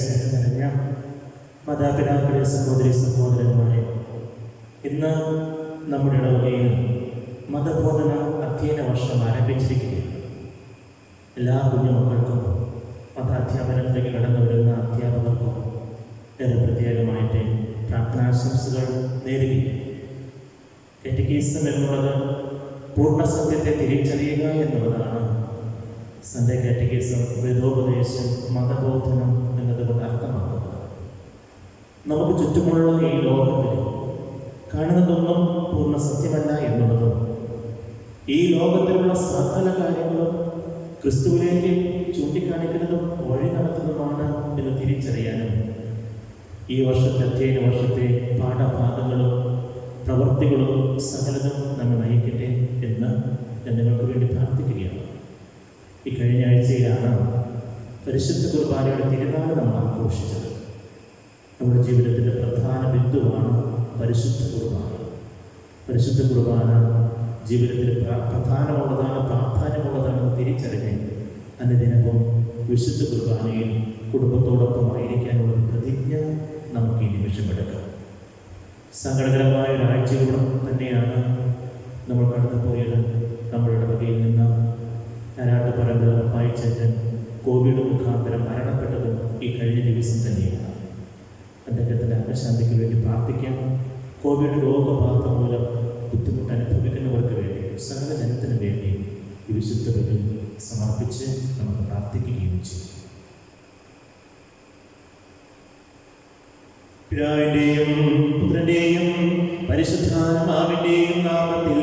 സ്നേഹം നിറഞ്ഞ മാതാപിതാക്കളെ, സഹോദരി സഹോദരന്മാരെ, ഇന്ന് നമ്മുടെ ഇടവകയിൽ മതബോധന അധ്യയന വർഷം ആരംഭിച്ചിരിക്കുകയാണ്. എല്ലാ കുഞ്ഞുമക്കൾക്കും മതാധ്യാപനത്തിലേക്ക് കടന്നു വരുന്ന അധ്യാപകർക്കും ഏറെ പ്രത്യേകമായിട്ട് പ്രാർത്ഥനാശംസകൾ നേരുകയാണ്. കാറ്റഗിസം എന്നുള്ളത് പൂർണ്ണ സത്യത്തെ തിരിച്ചറിയുക എന്നുള്ളതാണ്. സൺഡേ കാറ്റഗിസം വേദോപദേശം, മതബോധനം എന്നതുകൊണ്ട് അർത്ഥമാക്കുന്നത്. നമുക്ക് ചുറ്റുമുള്ള ഈ ലോകത്തിൽ കാണുന്നതൊന്നും പൂർണ്ണ സത്യമല്ല എന്നുള്ളതും ഈ ലോകത്തിലുള്ള സകല കാര്യങ്ങളും ക്രിസ്തുവിലേക്ക് ചൂണ്ടിക്കാണിക്കുന്നതും വഴി നടത്തുന്നതുമാണ് എന്ന് തിരിച്ചറിയാനും ഈ വർഷത്തെ അധ്യയന വർഷത്തെ പാഠഭാഗങ്ങളും പ്രവൃത്തികളും സകലതും നമ്മെ നയിക്കട്ടെ എന്ന് ഞാൻ നിങ്ങൾക്ക് വേണ്ടി പ്രാർത്ഥിക്കുകയാണ്. ഈ കഴിഞ്ഞ ആഴ്ചയിലാണ് പരിശുദ്ധ കുർബാനയുടെ തിരുനാൾ നമ്മൾ ആഘോഷിച്ചത്. നമ്മുടെ ജീവിതത്തിൻ്റെ പ്രധാന ബിന്ദുവാണ് പരിശുദ്ധ കുർബാന. പരിശുദ്ധ കുർബാന ജീവിതത്തിൽ പ്രധാനമുള്ളതാണ്, പ്രാധാന്യമുള്ളതാണെന്ന് തിരിച്ചറിഞ്ഞ് അനുദിനവും വിശുദ്ധ കുർബാനയിൽ കുടുംബത്തോടൊപ്പമായിരിക്കാനുള്ള പ്രതിജ്ഞ നമുക്ക് ഈ നിമിഷമെടുക്കാം. സങ്കടകരമായ ഒരാഴ്ചയോടെ തന്നെയാണ് നമ്മൾ കടന്നു പോയത്. നമ്മളുടെ വകയിൽ നിന്ന് നാരാട്ടുപറമ്പ് അപ്പായിച്ചേട്ടൻ കോവിഡ് മുഖാന്തരം മരണപ്പെട്ടതും ഈ കഴിഞ്ഞ ദിവസം തന്നെയാണ്. അദ്ദേഹത്തിൻ്റെ ആത്മശാന്തിക്ക് വേണ്ടി പ്രാർത്ഥിക്കാം. കോവിഡ് രോഗബാധ മൂലം ബുദ്ധിമുട്ട് അനുഭവിക്കുന്നവർക്ക് വേണ്ടി, സകല ജനത്തിന് വേണ്ടി ഈ വിശുദ്ധ ബലി സമർപ്പിച്ച് നമുക്ക് പ്രാർത്ഥിക്കുകയും ചെയ്യും. പിതാവിൻ്റെയും പുത്രൻ്റെയും പരിശുദ്ധാത്മാവിൻ്റെയും നാമത്തിൽ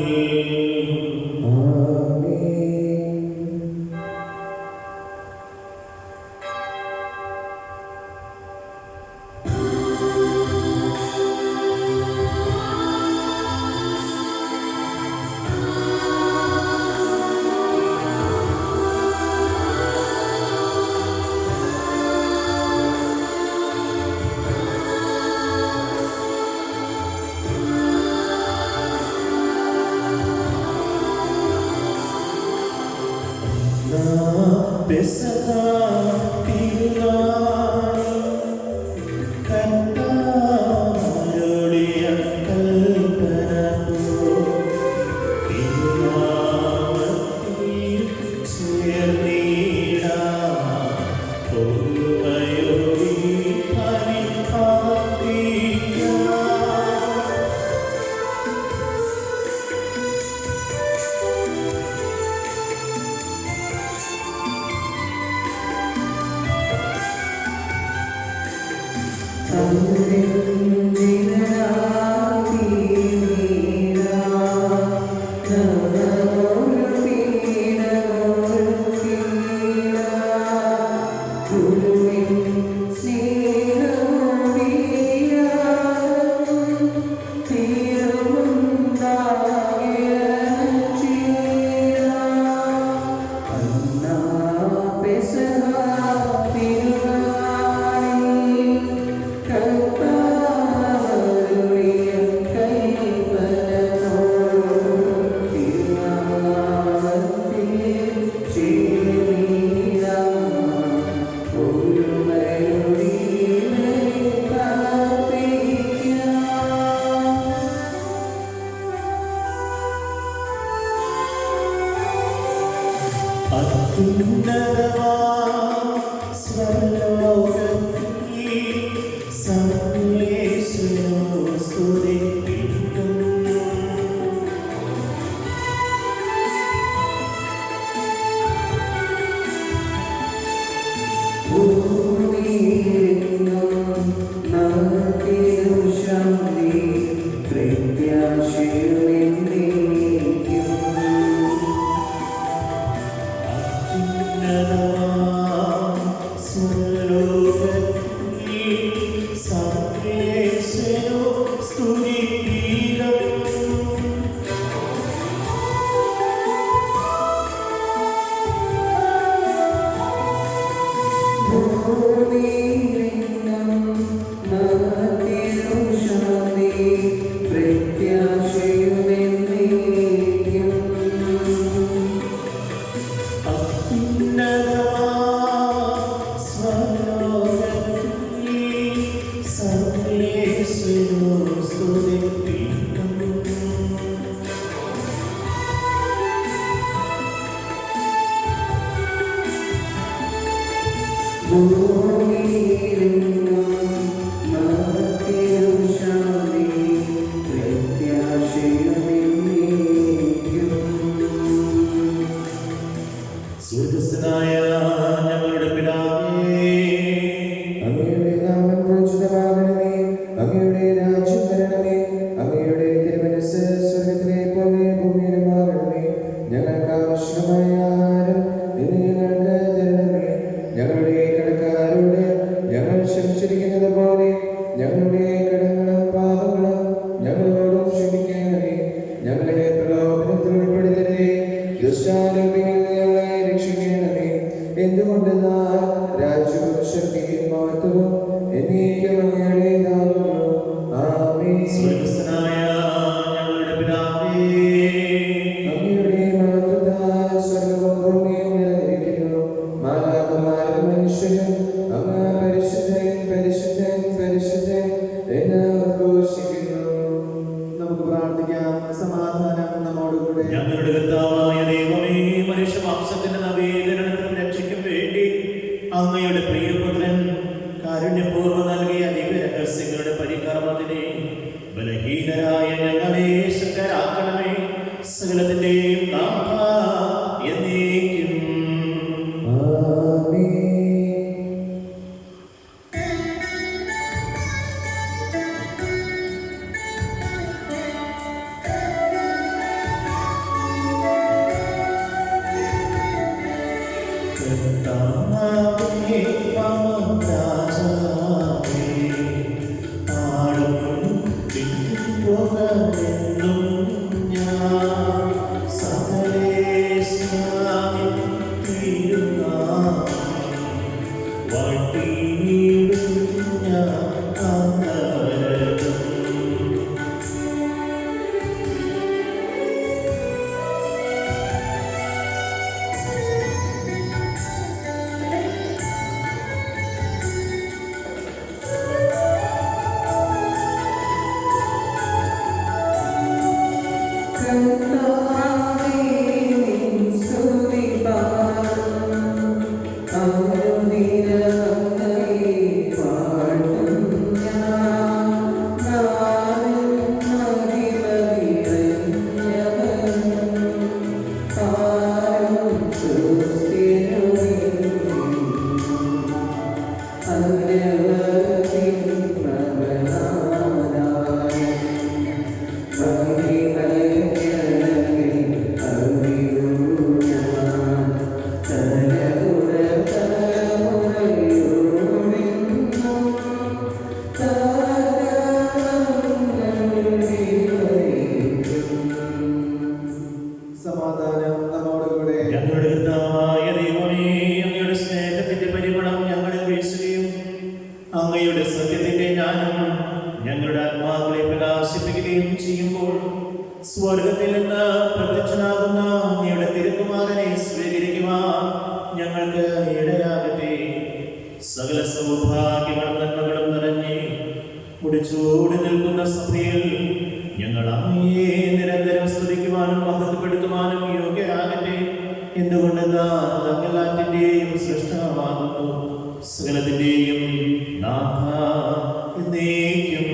സ്വർഗ്ഗസ്ഥനായ ഞങ്ങളുടെ പിതാവേ, അങ്ങയുടെ മഹത്വത്താൽ സ്വർഗ്ഗവും ഭൂമിയും നിറഞ്ഞിരിക്കുന്നു. മാലാഖമാരും മനുഷ്യരും അങ്ങ് പരിശുദ്ധൻ പരിശുദ്ധൻ പരിശുദ്ധൻ എന്ന് ഉദ്ഘോഷിക്കുന്നു. നമുക്ക് പ്രാർത്ഥിക്കാം. സമാധാനം നമ്മോടുകൂടെ. ഞങ്ങളുടെ കർത്താവായ ദൈവമേ, മനുഷ്യവംശത്തിന്റെ നവീകരണത്തിനും രക്ഷയ്ക്കും വേണ്ടി അങ്ങയുടെ പ്രിയപുത്രൻ കാരുണ്യപൂർവ്വം നൽകിയ ദിവ്യരഹസ്യങ്ങളുടെ പരികർമ്മത്തിനെ ബലഹീനരായ ഞങ്ങളെ ശക്തരാക്കണമേ. സകലത്തിന്റെയും നാഥ എന്നേക്കും. ആമേൻ. കർത്താവേ, രാജാവേ, ആളും വിട്ടുപോകലെന്നും ഞാൻ സകലേശായി തീരുന്നാമേ വാഴ്ത്തിയിടും ഞാൻ അനവരതം. കർത്താവേ, നിൻ സ്തുതി പാടും. അങ്ങയെ പാടും ഞാൻ. നാഥൻ മഹിമനിറഞ്ഞവൻ. പാടും സുസ്ഥിരനും അനവധിൻ പ്രഭനാമനായ സമാധാനം നമ്മോടുകൂടെ. ഞങ്ങളുടെ കർത്താവായ ദൈവമേ, അങ്ങയുടെ സ്നേഹത്തിന്റെ പരിമളം ഞങ്ങളിൽ വീശുകയും അങ്ങയുടെ സത്യത്തിന്റെ ജ്ഞാനം ഞങ്ങളുടെ ആത്മാക്കളെ പ്രകാശിപ്പിക്കുകയും ചെയ്യുമ്പോൾ സ്വർഗത്തിൽ നിന്ന് പ്രത്യക്ഷനാകുന്ന അങ്ങയുടെ തിരുക്കുമാരനെ സ്വീകരിക്കുവാൻ ഞങ്ങൾക്ക് ഇടയാകട്ടെ. സകല സൗഭാഗ്യങ്ങളും നന്മകളും നിറഞ്ഞ് മുടിച്ചൂടി നിൽക്കുന്ന സഭയിൽ ഞങ്ങൾ അങ്ങയെ നിരന്തരം സ്തുതിക്കുവാനും മഹത്വപ്പെടുത്തുവാനും യോഗ്യരാകട്ടെ. എന്തുകൊണ്ടെന്നാൽ അങ്ങെല്ലാറ്റിന്റെയും സൃഷ്ടാവാകുന്നു, സകലത്തിന്റെയും നാഥ എന്നേക്കും.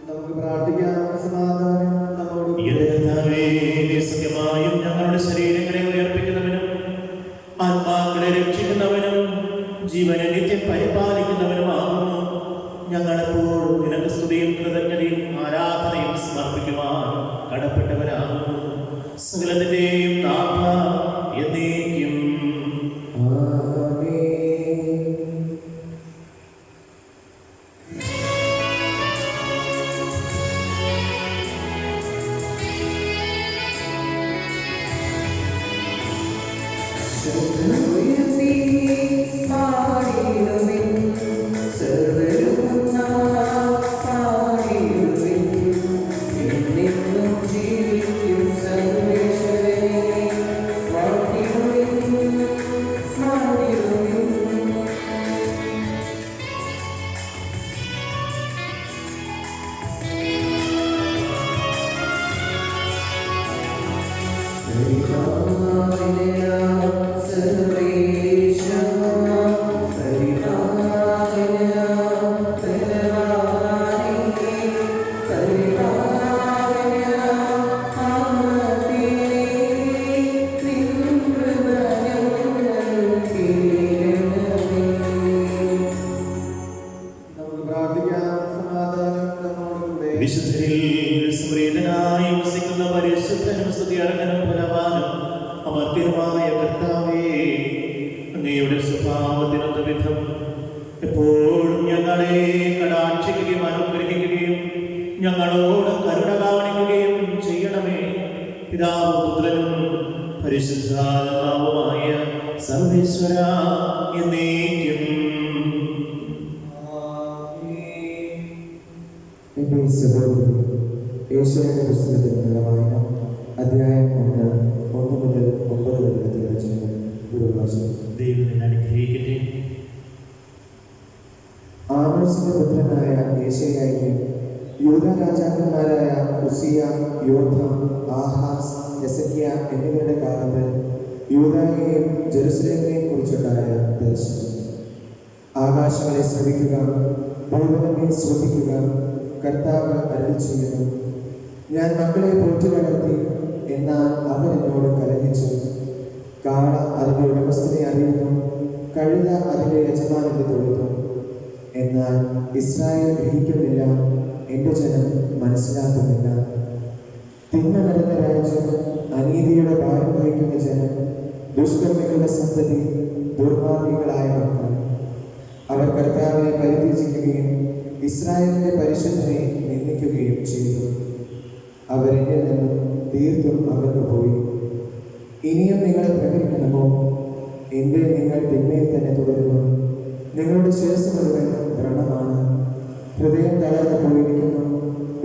നമുക്ക് പ്രാർത്ഥിക്കാം. സമാധാനം നമ്മോടുകൂടെ. എന്റെ കർത്താവേ, നീ സത്യമായും ഞങ്ങളുടെ ശരീരങ്ങളെ ഉയർപ്പിക്കുന്നവനും ആത്മാക്കളെ രക്ഷിക്കുന്നവനും ജീവനെ നിത്യം പരിപാലിക്കുന്നവനുമാകുന്നു. ഞങ്ങളെപ്പോഴും നിനക്ക് സ്തുതിയും കൃതജ്ഞതയും ആരാധനയും സമർപ്പിക്കുവാൻ കടപ്പെട്ടവരാകുന്നു. സകലത്തിന്റെയും നാഥ എന്നേക്കും. ആമേൻ. ശബ്ദമുയർത്തി പാടിടുവിൻ പിതാവും പുത്രനും പരിശുദ്ധാത്മാവുമായ സർവേശ്വര എന്നേക്കും. എന്റെ സഹോദരൻ യേശുവിന്റെ പുസ്തകത്തിൽ നിന്നുള്ള വായന അധ്യായം 1 മുതൽ 9 വരെയുള്ള തിരുവചനങ്ങൾ ഗുരുവാചകം. ദൈവം അനുഗ്രഹിക്കട്ടെ. ആമോസിന്റെ പുത്രനായ യേശയ്യായ്ക്കും യൂദാ രാജാക്കന്മാരായ ഉസിയ, യോഥാം, ആഹാസ്, ഹെസക്കിയ എന്നിവരുടെ കാലത്ത് യൂദായെയും ജെറുസലേമിനെയും കുറിച്ചുണ്ടായ ദർശനം. ആകാശങ്ങളെ ശ്രവിക്കുക, ഭൂതലമേ ശ്രദ്ധിക്കുക, കർത്താവ് അരുളിച്ചെയ്യുന്നു. ഞാൻ മക്കളെ പോറ്റി വളർത്തി, എന്നാൽ അവർ എന്നോട് കലഹിച്ചു. കാള അതിൻ്റെ ഉടമസ്ഥനെ അറിയുന്നു, കഴുത അതിൻ്റെ യജമാനന്റെ തൊഴുത്തു. എന്നാൽ ഇസ്രായേൽ ഗ്രഹിക്കുന്നില്ല, എൻ്റെ ജനം മനസ്സിലാക്കുന്നില്ല. തിന്മ നടന്ന രാജ്യം, അനീതിയുടെ ഭാരം വഹിക്കുന്ന ജനം, ദുഷ്കർമ്മികളുടെ സന്തതി, ദുർമാർഗികളായ മക്കൾ. അവർ കർത്താവിനെ പരിത്യജിക്കുകയും ഇസ്രായേലിന്റെ പരിശുദ്ധനെ നിന്ദിക്കുകയും ചെയ്തു. അവരെന്നിൽ നിന്നും തീർത്തും അകന്നുപോയി. ഇനിയും നിങ്ങളെ പ്രകടിക്കണമോ? എങ്കിൽ നിങ്ങൾ തിന്മയിൽ തന്നെ തുടരുന്നു. നിങ്ങളുടെ ശിരസ് മുഴുവൻ വ്രണമാണ്. ഹൃദയം തളർന്നു പോയിരിക്കുന്നു.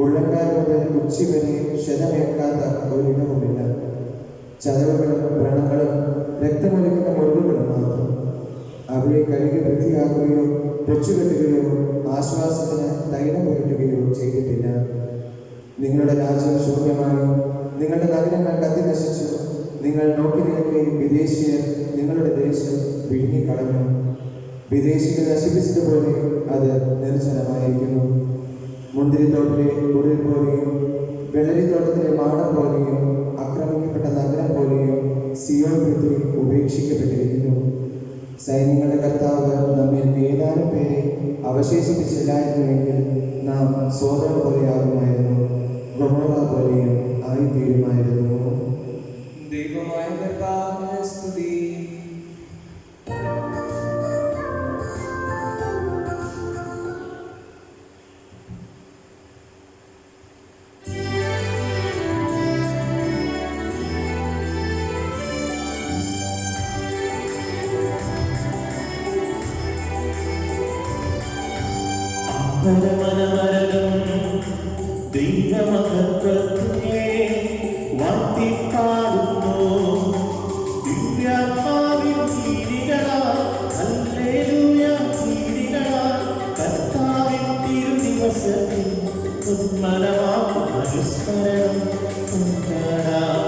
ഉള്ളങ്കാൽ മുതൽ ഉച്ചി വരെ ക്ഷതമേൽക്കാത്ത ഒരിടവുമില്ല. ചതവുകളും വ്രണങ്ങളും രക്തമൊലിക്കുന്ന മുറിവുകളും മാത്രം. അവയെ കഴുകി വൃത്തിയാക്കുകയോ രക്ഷകെട്ടുകയോ ആശ്വാസത്തിന് തൈലം പുരട്ടുകയോ ചെയ്തിട്ടില്ല. നിങ്ങളുടെ രാജ്യം ശൂന്യമായി, നിങ്ങളുടെ നഗരങ്ങൾ കത്തി നശിച്ചു. നിങ്ങൾ നോക്കി നിൽക്കെ വിദേശീയർ നിങ്ങളുടെ ദേശം വിഴുങ്ങിക്കളഞ്ഞു. വിദേശികൾ നശിപ്പിച്ചതുപോലെ അത് നിർജ്ജനമായിരിക്കുന്നു. മുന്തിരിത്തോട്ടിലെ ഉരുൾ പോലെയും വെള്ളരിത്തോട്ടത്തിലെ മാടം പോലെയും ആക്രമിക്കപ്പെട്ട നഗരം പോലെയും സിയോൻ പുത്രി ഉപേക്ഷിക്കപ്പെട്ടിരിക്കുന്നു. സൈന്യങ്ങളുടെ കർത്താവ് നമ്മിൽ ഏതാനും പേരെ അവശേഷിപ്പിച്ചില്ലായിരുന്നുവെങ്കിൽ നാം സോദര പോലെയാകുമായിരുന്നു, ഗൊമോറ പോലെയും ആയിത്തീരുമായിരുന്നു. ദൈവമായ കർത്താവിനെ സ്തുതി. ദൈവമഹത്വത്തെ വാഴ്ത്തിപ്പാടുന്നു. ദിവ്യാത്മാവിൻ കീഴികളാൽ ഹല്ലേലൂയ കീഴികളാൽ കർത്താവിൻ തിരുദിവസത്തിൽ ഉന്മലമാകും അനുസ്മരണം ഉണ്ടാകാം.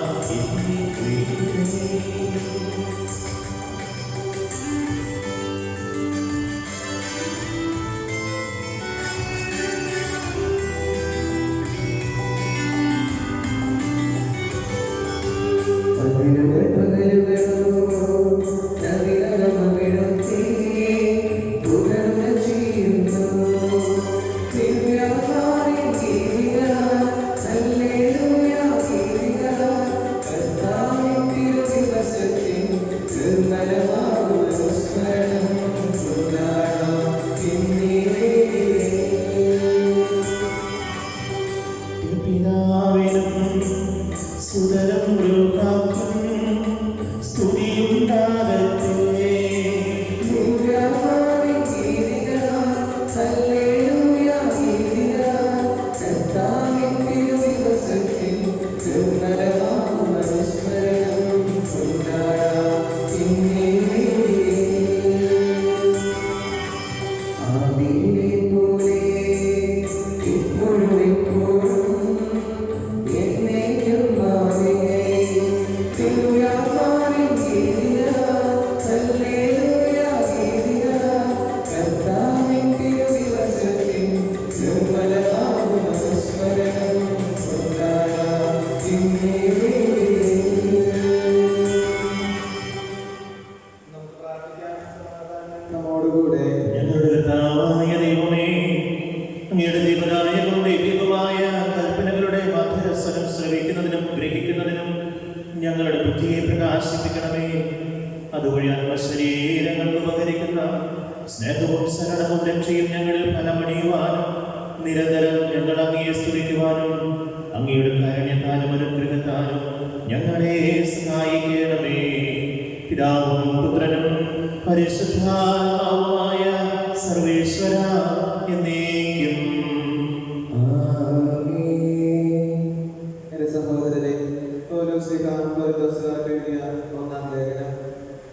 ഞങ്ങളുടെ ബുദ്ധിയെ പ്രകാശിപ്പിക്കണമേ. അതുവഴി ശരീരങ്ങൾക്ക് ഉപകരിക്കുന്ന സ്നേഹവും ശരണവും രക്ഷയും ഞങ്ങളിൽ ഫലമണിയുവാനും നിരന്തരം ഞങ്ങൾ അങ്ങയെ സ്തുതിക്കുവാനും അങ്ങയുടെ കാരുണ്യത്താലും അനുഗ്രഹത്താലും ഞങ്ങളെ സഹായിക്കണമേ. പിതാവും പുത്രനും പരിശുദ്ധാത്മാവുമായ സർവേശ്വര എന്നേക്കും. എന്റെ സഹോദരരെ, എഴുതിയ 1-ാം ലേഖനം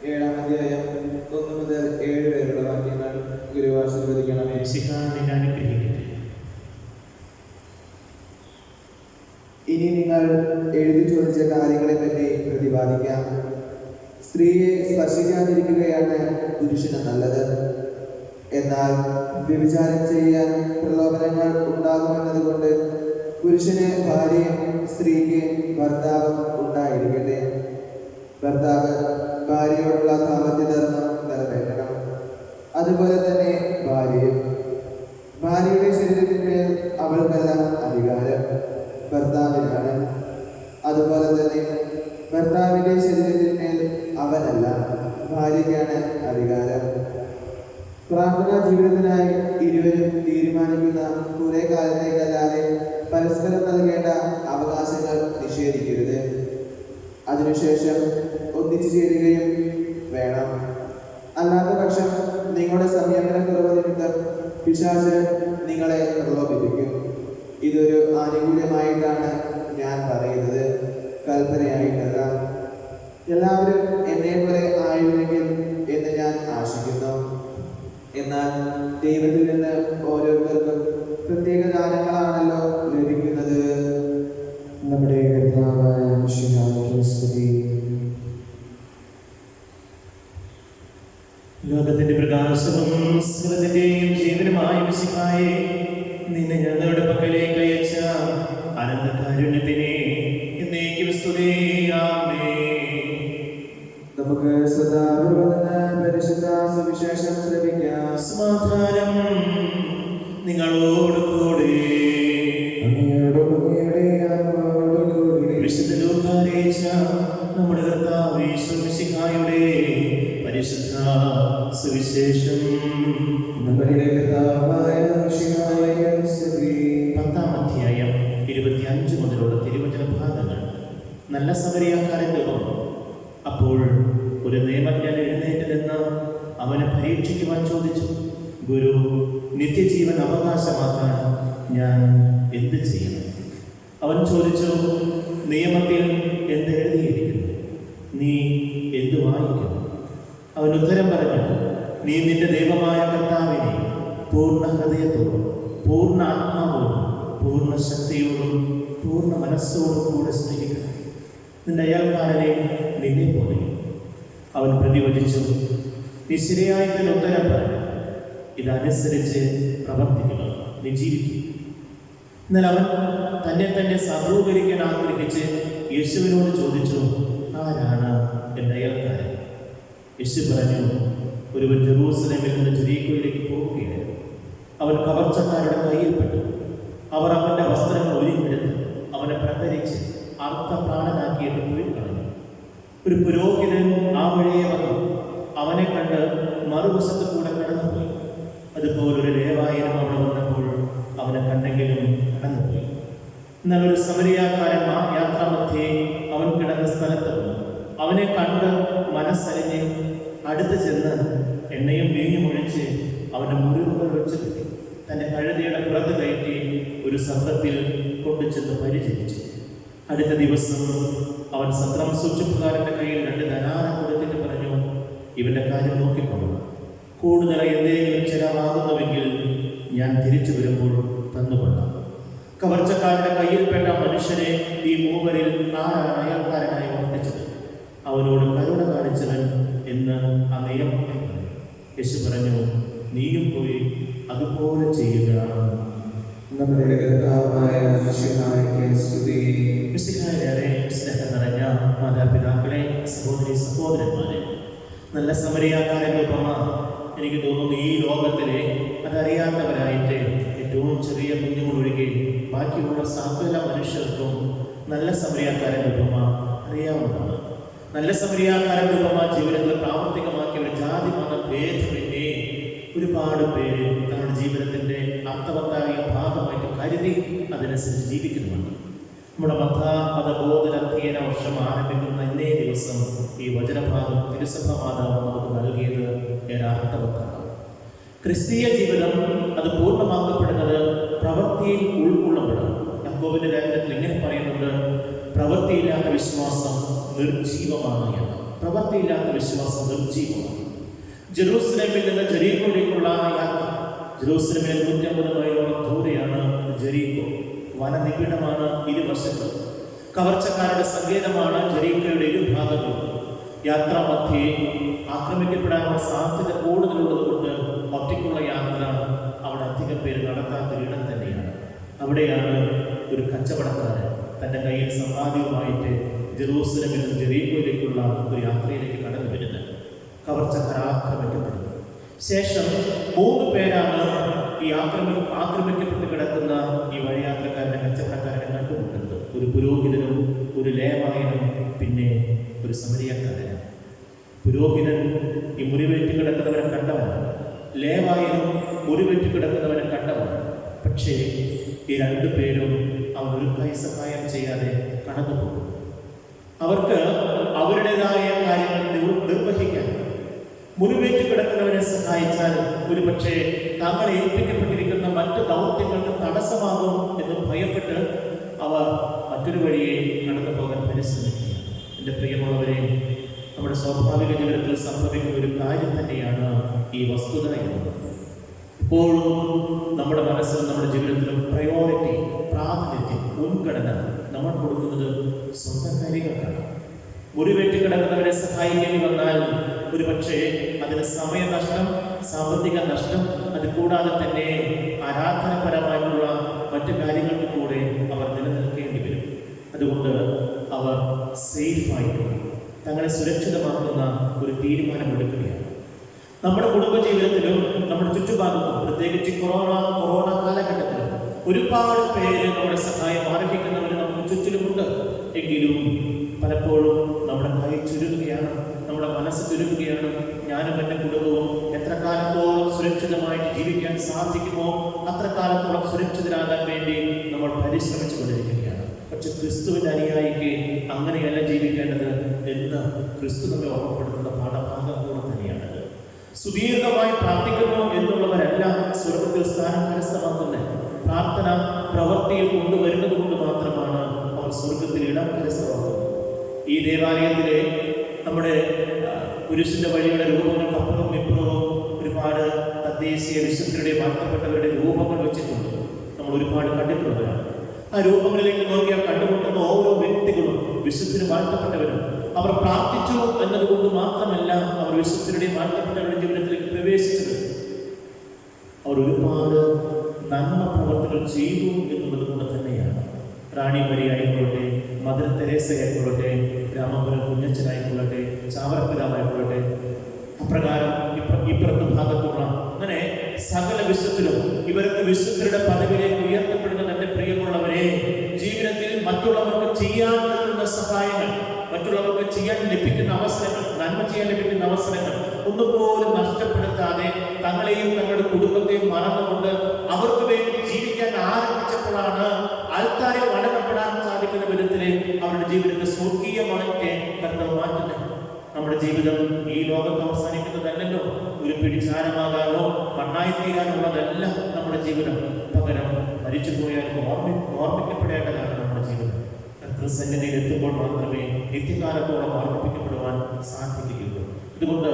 7-ാം അധ്യായം 1 മുതൽ 7 വരെയുള്ള വാക്യങ്ങൾ ഗുരു ആശീർവദിക്കണമേ. ഇനി നിങ്ങൾ എഴുതി ചോദിച്ച കാര്യങ്ങളെ പറ്റി പ്രതിപാദിക്കാം. സ്ത്രീയെ സ്പർശിക്കാതിരിക്കുകയാണ് പുരുഷന് നല്ലത്. എന്നാൽ വ്യഭിചാരം ചെയ്യാൻ പ്രലോഭനങ്ങൾ ഉണ്ടാകുമെന്നതുകൊണ്ട് പുരുഷന് ഭാര്യയും സ്ത്രീക്ക് ഭർത്താവും ഉണ്ടായിരിക്കട്ടെ. ഭർത്താവ് ഭാര്യയോടുള്ള ദാമ്പത്യധർമ്മം നിറവേറ്റണം. അതുപോലെ തന്നെ ഭാര്യയും. ഭാര്യയുടെ ശരീരത്തിന്മേൽ അവൾക്കല്ല അധികാരം, ഭർത്താവിനാണ്. അതുപോലെ തന്നെ ഭർത്താവിന്റെ ശരീരത്തിന്മേൽ അവനല്ല, ഭാര്യയ്ക്കാണ് അധികാരം. പ്രാർത്ഥനാ ജീവിതത്തിനായി ഇരുവരും തീരുമാനിക്കുന്ന കുറെ കാലത്തേക്കല്ലാതെ പരസ്പരം നൽകേണ്ട അവകാശങ്ങൾ നിഷേധിക്കരുത്. അതിനുശേഷം ഒന്നിച്ചു ചേരുകയും വേണം. അല്ലാത്ത പക്ഷം നിങ്ങളുടെ സംയമനക്കുറവ് നിമിത്തം പിശാച് നിങ്ങളെ പ്രലോഭിപ്പിക്കും. ഇതൊരു ആനുകൂല്യമായിട്ടാണ് ഞാൻ പറയുന്നത്, കൽപ്പനയായിട്ടല്ല. എല്ലാവരും എന്നെ പോലെ ആയിരുന്നെങ്കിൽ എന്ന് ഞാൻ ആശിക്കുന്നു. എന്നാൽ ദൈവത്തിൽ നിന്ന് ഓരോരുത്തർക്കും പ്രത്യേക ദാനങ്ങളാണല്ലോ ലഭിക്കുന്നത്. നമ്മുടെ കർത്താവായ മിശിഹായ്ക്ക് സ്തുതി. ലോകത്തിന്റെ പ്രകാശവും സകലത്തിന്റെയും ജീവനുമായ മിശിഹായെ, നിന്നെ ഞങ്ങളുടെ പക്കലേക്ക് അയച്ച അനന്തകാരുണ്യത്തിനെ എന്നേക്കും സ്തുതി. ആമേൻ. നമുക്ക് പരിശുദ്ധ സുവിശേഷം ശ്രമിക്കാം. സമാധാനം നിങ്ങളോട് കൂടെ. വിശുദ്ധ ലൂക്കാ അറിയിച്ച നമ്മുടെ കർത്താവ് യേശു മിശിഹായുടെ പരിശുദ്ധ സുവിശേഷം. നമ്മുടെ കർത്താവായ മിശിഹായെ സ്തുതി. 10-ാം അധ്യായം 25 മുതലുള്ള തിരുവചന ഭാഗങ്ങൾ. നല്ല സമരിയാക്കാരൻ്റെ ഉപമ. അപ്പോൾ ഒരു നിയമജ്ഞൻ എഴുന്നേറ്റ് നിന്ന് അവനെ പരീക്ഷിക്കുവാൻ ചോദിച്ചു, ഗുരു, നിത്യജീവൻ അവകാശമാക്കാൻ ഞാൻ എന്ത് ചെയ്യണം? അവൻ ചോദിച്ചു, നിയമത്തിൽ എന്ത് എഴുതിയിരിക്കുന്നു? നീ എന്തു വായിക്കുന്നു? അവൻ ഉത്തരം പറഞ്ഞു, നീ നിന്റെ ദൈവമായ കർത്താവിനെ പൂർണ്ണ ഹൃദയത്തോടും പൂർണ്ണ ആത്മാവോടും പൂർണ്ണ ശക്തിയോടും പൂർണ്ണ മനസ്സോടും കൂടെ സ്നേഹിക്കണം, നിന്റെ അയൽക്കാരനെ നിന്നെ പോലെ. അവൻ പ്രതിവചിച്ചു, നീ ശരിയായി തന്നെ ഉത്തരം പറഞ്ഞു, ഇതനുസരിച്ച് പ്രവർത്തിക്കുക, നീ ജീവിക്കും. എന്നാൽ അവൻ തന്നെ സാധൂകരിക്കാൻ ആഗ്രഹിച്ച് യേശുവിനോട് ചോദിച്ചു, ആരാണ് എൻ്റെ അയൽക്കാരൻ? യേശു പറഞ്ഞു, ഒരുവൻ ജെറൂസലേമിൽ നിന്ന് ജെറീക്കോയിലേക്ക് പോവുകയായിരുന്നു. അവൻ കവർച്ചക്കാരുടെ കയ്യിൽപ്പെട്ടു. അവർ അവൻ്റെ വസ്ത്രങ്ങൾ ഉരിഞ്ഞെടുത്ത് അവനെ പ്രഹരിച്ച് അർത്ഥപ്രാണനാക്കിയിട്ട് പോയി കളഞ്ഞു. ഒരു പുരോഹിതൻ ആ വഴിയെ വന്നു. അവനെ കണ്ട് മറുവശത്ത് കൂടെ കടന്നുപോയി. അതുപോലൊരു ലേവായനും അവിടെ വന്നപ്പോൾ അവനെ കണ്ടെങ്കിലും കടന്നുപോയി. എന്നാൽ ഒരു സമരിയാക്കാരൻ ആ യാത്രാമധ്യേ അവൻ കിടന്ന സ്ഥലത്ത് വന്നു. അവനെ കണ്ട് മനസ്സറിഞ്ഞ് അടുത്ത് ചെന്ന് എണ്ണയും വീഞ്ഞും ഒഴിച്ച് അവൻ്റെ മുറിവുകൾ വെച്ച് കിട്ടി. തൻ്റെ കഴുതയുടെ പുറത്ത് കയറ്റി ഒരു സത്രത്തിൽ കൊണ്ടുചെന്ന് പരിചരിച്ചു. അടുത്ത ദിവസം അവൻ സത്രം സൂക്ഷിപ്പുകാരൻ്റെ കയ്യിൽ 2 ധനാരം കൊടുത്തിട്ട് പറഞ്ഞു, ഇവൻ്റെ കാര്യം നോക്കിക്കൊള്ളുക. കൂടുതൽ എന്തെങ്കിലും ചിലവാകുന്നുവെങ്കിൽ ഞാൻ തിരിച്ചു വരുമ്പോൾ തന്നുകൊള്ളാം. കവർച്ചക്കാരുടെ കയ്യിൽപ്പെട്ട മനുഷ്യനെ ഈ മൂവരിൽ ആരാണ് അയൽക്കാരനായി വർണ്ണിച്ചത്? അവനോട് കരുണ കാണിച്ചവൻ എന്ന് ആ നിയമം പറഞ്ഞു. യേശു പറഞ്ഞു, നീയും പോയി അതുപോലെ ചെയ്യുക. നമ്മുടെ കർത്താവായ മിശിഹായ്ക്ക് സ്തുതി. മിശിഹായിലേറെ സ്നേഹം നിറഞ്ഞ മാതാപിതാക്കളെ, സഹോദരി സഹോദരന്മാരെ, നല്ല സമരിയാക്കാരൻ്റെ ഉപമ എനിക്ക് തോന്നുന്നു ഈ ലോകത്തിലെ അതറിയാത്തവരായിട്ട് ഏറ്റവും ചെറിയ കുഞ്ഞുങ്ങളൊഴികെ ബാക്കിയുള്ള സകല മനുഷ്യർക്കും നല്ല സമരിയാക്കാരൻ്റെ ഉപമ അറിയാവുന്നതാണ്. നല്ല സമരിയാക്കാരൻ്റെ ഉപമ ജീവിതത്തിൽ പ്രാവർത്തികമാക്കിയ ഒരു ജാതി മത ഭേദമന്യേ ഒരുപാട് പേര് തങ്ങളുടെ ജീവിതത്തിൻ്റെ അർത്ഥവത്തായ ഭാഗമായിട്ട് കരുതി അതനുസരിച്ച് ജീവിക്കുന്നുണ്ട്. നമ്മുടെ മതബോധന അധ്യയന വർഷം ആരംഭിക്കുന്ന ഇന്നേ ദിവസം ഈ വചനഭാഗം തിരുസഭ മാതാവ് നമുക്ക് നൽകിയത് ഏറെ അർത്ഥവത്താണ്. ക്രിസ്തീയ ജീവിതം അത് പൂർണ്ണമാക്കപ്പെടുന്നത് പ്രവൃത്തിയിൽ ഉൾക്കൊള്ളുമ്പോഴാണ്. യാക്കോബിന്റെ ലേഖനത്തിൽ ഇങ്ങനെ പറയുന്നുണ്ട്, പ്രവൃത്തിയില്ലാത്ത വിശ്വാസം നിർജീവമാണ് എന്ന്. പ്രവൃത്തിയില്ലാത്ത വിശ്വാസം നിർജീവമാണ്. ജെറൂസലേമിൽ നിന്ന് ജെറീക്കോയിലേക്കുള്ള യാത്ര. ജെറൂസലേമിൽ 150 മൈലോളം ദൂരെയാണ് ജെറീക്കോ. വനനിബിഡമാണ് ഇരുവശത്തും. കവർച്ചക്കാരുടെ സങ്കേതമാണ് ജെറീക്കോയുടെ ഇരുഭാഗങ്ങളും. യാത്രാമധ്യേ ആക്രമിക്കപ്പെടാനുള്ള സാധ്യത കൂടുതലുള്ളത് കൊണ്ട് ഒറ്റയ്ക്കുള്ള യാത്ര അവിടെ അധികം പേര് നടത്താത്ത ഇടം തന്നെയാണ്. അവിടെയാണ് ഒരു കച്ചവടക്കാരൻ തൻ്റെ കയ്യിൽ സമ്പാദ്യവുമായിട്ട് ജെറൂസലേമിൽ നിന്ന് ജെറീക്കോയിലേക്കുള്ള ഒരു യാത്രയിലേക്ക് കടന്നു വരുന്നത്. കവർച്ചക്കാർ ആക്രമിക്കപ്പെടുന്നു. ശേഷം 3 പേരാണ് ഈ ആക്രമിക്കപ്പെട്ട് കിടക്കുന്ന ഈ വഴിയാത്രക്കാരനെ, കച്ചവടക്കാരനെ കണ്ടുമുട്ടുന്നത്. ഒരു പുരോഹിതനും ഒരു ലേവായനും പിന്നെ ഒരു സമരിയക്കാരനും. പുരോഹിതൻ ഈ മുറിവേറ്റ് കിടക്കുന്നവരെ കണ്ടവനാണ്. ലേവായനും മുറിവേറ്റ് കിടക്കുന്നവരെ കണ്ടവനാണ്. പക്ഷേ ഈ 2 പേരും അവർ ഒരു കൈ സഹായം ചെയ്യാതെ കടന്നു പോകും. അവർക്ക് അവരുടേതായ കാര്യങ്ങൾ നിർവഹിക്കാൻ മുറിവേറ്റ് കിടക്കുന്നവരെ സഹായിച്ചാൽ ഒരു പക്ഷേ താങ്കളെ ഏൽപ്പിക്കപ്പെട്ടിരിക്കുന്ന മറ്റ് ദൗത്യങ്ങൾക്ക് തടസ്സമാകും എന്ന് ഭയപ്പെട്ട് അവർ മറ്റൊരു വഴിയെ കടന്നു പോകാൻ പരിശ്രമിക്കുക. എൻ്റെ പ്രിയമുള്ളവരെ, നമ്മുടെ സ്വാഭാവിക ജീവിതത്തിൽ സംഭവിക്കുന്ന ഒരു കാര്യം തന്നെയാണ് ഈ വസ്തുത എന്നത്. ഇപ്പോഴും നമ്മുടെ മനസ്സിലും നമ്മുടെ ജീവിതത്തിലും പ്രയോറിറ്റി, പ്രാതിനിധ്യം, മുൻഗണന നമ്മൾ കൊടുക്കുന്നത് സ്വന്തം കാര്യങ്ങൾക്കാണ്. മുറിവേറ്റ് കിടക്കുന്നവരെ സഹായിക്കേണ്ടി വന്നാൽ ഒരു പക്ഷേ അതിന് സമയനഷ്ടം, സാമ്പത്തിക നഷ്ടം, അത് കൂടാതെ തന്നെ ആരാധനപരമായിട്ടുള്ള മറ്റു കാര്യങ്ങൾക്ക് കൂടെ അവർ നിലനിൽക്കേണ്ടി വരും. അതുകൊണ്ട് അവർ സേഫായിട്ട് തങ്ങളെ സുരക്ഷിതമാക്കുന്ന ഒരു തീരുമാനമെടുക്കുകയാണ്. നമ്മുടെ കുടുംബജീവിതത്തിലും നമ്മുടെ ചുറ്റുപാടത്തും, പ്രത്യേകിച്ച് കൊറോണ കാലഘട്ടത്തിലും ഒരുപാട് പേര് നമ്മുടെ സഹായം അർഹിക്കുന്നവർ നമുക്ക് ചുറ്റിലുമുണ്ട്. എങ്കിലും പലപ്പോഴും നമ്മുടെ കൈ ചുരുങ്ങുകയാണ്, നമ്മുടെ മനസ്സ് ചുരുങ്ങുകയാണ്. ഞാനും എൻ്റെ കുടുംബവും എത്ര കാലത്തോളം സുരക്ഷിതമായിട്ട് ജീവിക്കാൻ സാധിക്കുമോ അത്ര കാലത്തോളം സുരക്ഷിതരാകാൻ വേണ്ടി നമ്മൾ പരിശ്രമിച്ചു കൊണ്ടിരിക്കുകയാണ്. പക്ഷെ ക്രിസ്തുവിൻ്റെ അനുയായിക്ക് അങ്ങനെയല്ല ജീവിക്കേണ്ടത് എന്ന് ക്രിസ്തു നമ്മെ ഓർമ്മപ്പെടുത്തുന്ന പാഠഭാഗം കൂടെ തന്നെയാണ്. സുദീർഘമായി പ്രാർത്ഥിക്കുന്നു എന്നുള്ളവരല്ല സ്വർഗത്തിൽ സ്ഥാനം കരസ്ഥമാക്കുന്നത്. പ്രാർത്ഥന പ്രവൃത്തിയിൽ കൊണ്ടുവരുന്നത് കൊണ്ട് മാത്രമാണ് അവർ സ്വർഗത്തിൽ ഇടം കരസ്ഥമാക്കുന്നത്. ഈ ദേവാലയത്തിലെ നമ്മുടെ പുരുഷന്റെ വഴിയുടെ രൂപങ്ങൾക്ക് അപ്പുറവും ഇപ്പുറവും ഒരുപാട് തദ്ദേശീയ വിശുദ്ധരുടെ വാഴ്ത്തപ്പെട്ടവരുടെ രൂപങ്ങൾ വെച്ചിട്ടുണ്ട്. നമ്മൾ ഒരുപാട് കണ്ടിട്ടുള്ളവരാണ്. ആ രൂപങ്ങളിലേക്ക് നോക്കിയാൽ കണ്ടുമുട്ടുന്ന ഓരോ വ്യക്തികളും വിശുദ്ധന് വാഴ്ത്തപ്പെട്ടവരും. അവർ പ്രാർത്ഥിച്ചു എന്നതുകൊണ്ട് മാത്രമല്ല അവർ വിശുദ്ധരുടെ വാഴ്ത്തപ്പെട്ടവരുടെ ജീവിതത്തിലേക്ക് പ്രവേശിച്ചത്. അവർ ഒരുപാട് നന്മ പ്രവർത്തനങ്ങൾ ചെയ്തു എന്നുള്ളത് കൊണ്ട് തന്നെയാണ്. റാണി മരിയ ആയിക്കൊള്ളട്ടെ, മദർ തെരേസ ആയിക്കൊള്ളട്ടെ, രാമപുരം കുഞ്ഞച്ചനായിക്കൊള്ളട്ടെ, ചാവറപ്പിതാവായിക്കൊള്ളട്ടെ, അപ്രകാരം ഇപ്പുറത്ത് ഭാഗത്തുള്ള അങ്ങനെ സകല വിശുദ്ധരും ഇവർക്ക് വിശുദ്ധരുടെ പദവിയിലേക്ക് ഉയർത്തപ്പെടുന്ന എൻ്റെ പ്രിയമുള്ളവരെ, ജീവിതത്തിൽ മറ്റുള്ളവർക്ക് ചെയ്യാൻ പറ്റുന്ന സഹായങ്ങൾ, മറ്റുള്ളവർക്ക് ചെയ്യാൻ ലഭിക്കുന്ന അവസരങ്ങൾ, നന്മ ചെയ്യാൻ ലഭിക്കുന്ന അവസരങ്ങൾ ഒന്നുപോലും നഷ്ടപ്പെടുത്താതെ തങ്ങളെയും തങ്ങളുടെ കുടുംബത്തെയും മറന്നുകൊണ്ട് അവർക്ക് വേണ്ടി ജീവിക്കാൻ ആരംഭിച്ചപ്പോഴാണ് ആൾക്കാരെ വടങ്ങപ്പെടാൻ സാധിക്കുന്ന വിധത്തിലെ അവരുടെ ജീവിതത്തെ സ്വർഗീയമായിട്ട് കർത്താവ് മാറ്റുന്നത്. നമ്മുടെ ജീവിതം ഈ ലോകത്ത് അവസാനിക്കുന്നതല്ലല്ലോ. ഒരു പിടിച്ചാരമാകാനോ മണ്ണായിത്തീരാനുള്ളതല്ല നമ്മുടെ ജീവിതം. പകരം മരിച്ചു പോയാൽ ഓർമ്മിക്കപ്പെടേണ്ടതാണ് നമ്മുടെ ജീവിതം. കർത്തൃസന്നിധിയിൽ എത്തുമ്പോൾ മാത്രമേ നിത്യകാലത്തോളം ഓർമ്മിപ്പിക്കപ്പെടുവാൻ സാധിക്കുകയുള്ളൂ. അതുകൊണ്ട്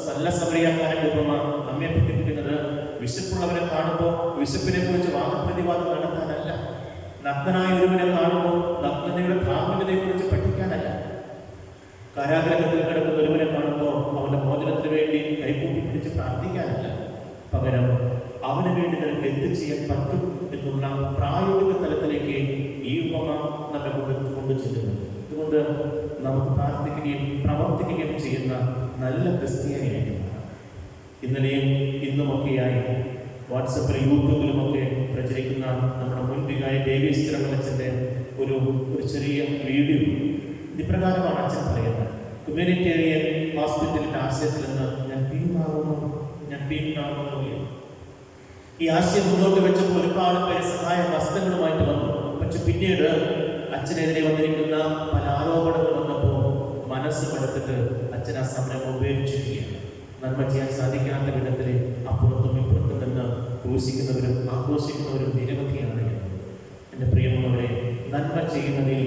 നല്ല സമരിയാക്കാരൻ്റെ ഉപമ നമ്മെ പഠിപ്പിക്കുന്നത് വിശപ്പുള്ളവരെ കാണുമ്പോൾ വിശപ്പിനെ കുറിച്ച് വാദപ്രതിവാദം നടത്താനല്ല, നഗ്നനായ ഒരുവനെ കാണുമ്പോൾ നഗ്നതയുടെ ധാർമ്മികതയെ കുറിച്ച് പഠിക്കാനല്ല, കാരാഗ്രഹത്തിൽ കിടക്കുന്ന ഒരുവനെ കാണുമ്പോൾ അവന്റെ മോചനത്തിന് വേണ്ടി കൈകൂപ്പി പിടിച്ച് പ്രാർത്ഥിക്കാനല്ല, പകരം അവന് വേണ്ടി നിനക്ക് എന്ത് ചെയ്യാൻ പറ്റും എന്നുള്ള പ്രായോഗിക തലത്തിലേക്ക് ഈ ഉപമ നമ്മെ കൊണ്ടു ചെല്ലുന്നു. അതുകൊണ്ട് നമുക്ക് പ്രാർത്ഥിക്കുകയും പ്രവർത്തിക്കുകയും ചെയ്യുന്ന നല്ല ക്രിസ്ത്യാനിയായിട്ട് മാറാം. ഇന്നലെയും ഇന്നുമൊക്കെയായി വാട്സപ്പിലും യൂട്യൂബിലുമൊക്കെ പ്രചരിക്കുന്ന നമ്മുടെ മുൻപികായ ഡേവിസ് ചിറമലച്ചൻ്റെ ഒരു ചെറിയ വീഡിയോ. ഇപ്രകാരമാണ് അച്ഛൻ പറയുന്നത്: ഹ്യൂമാനിറ്റേറിയൻ ഹോസ്പിറ്റലിൻ്റെ ആശയത്തിൽ നിന്ന് ഞാൻ പിന്മാറുന്നു. ഈ ആശയം മുന്നോട്ട് വെച്ചപ്പോൾ ഒരുപാട് പേര് സഹായ വസ്തുക്കളുമായിട്ട് വന്നു. പക്ഷെ പിന്നീട് അച്ഛനെതിരെ വന്നിരിക്കുന്ന പല ആരോപണങ്ങൾ വന്നപ്പോൾ മനസ്സ് മടുത്തിട്ട് അച്ഛൻ ആ സമരം ഉപേക്ഷിക്കുകയാണ്. നന്മ ചെയ്യാൻ സാധിക്കാത്ത വിധത്തിൽ അപ്പുറത്തും ഇപ്പുറത്തും നിന്ന് ക്രൂശിക്കുന്നവരും ആഘോഷിക്കുന്നവരും നിരവധിയാണ്. എൻ്റെ പ്രിയമുള്ളവരെ, നന്മ ചെയ്യുന്നതിൽ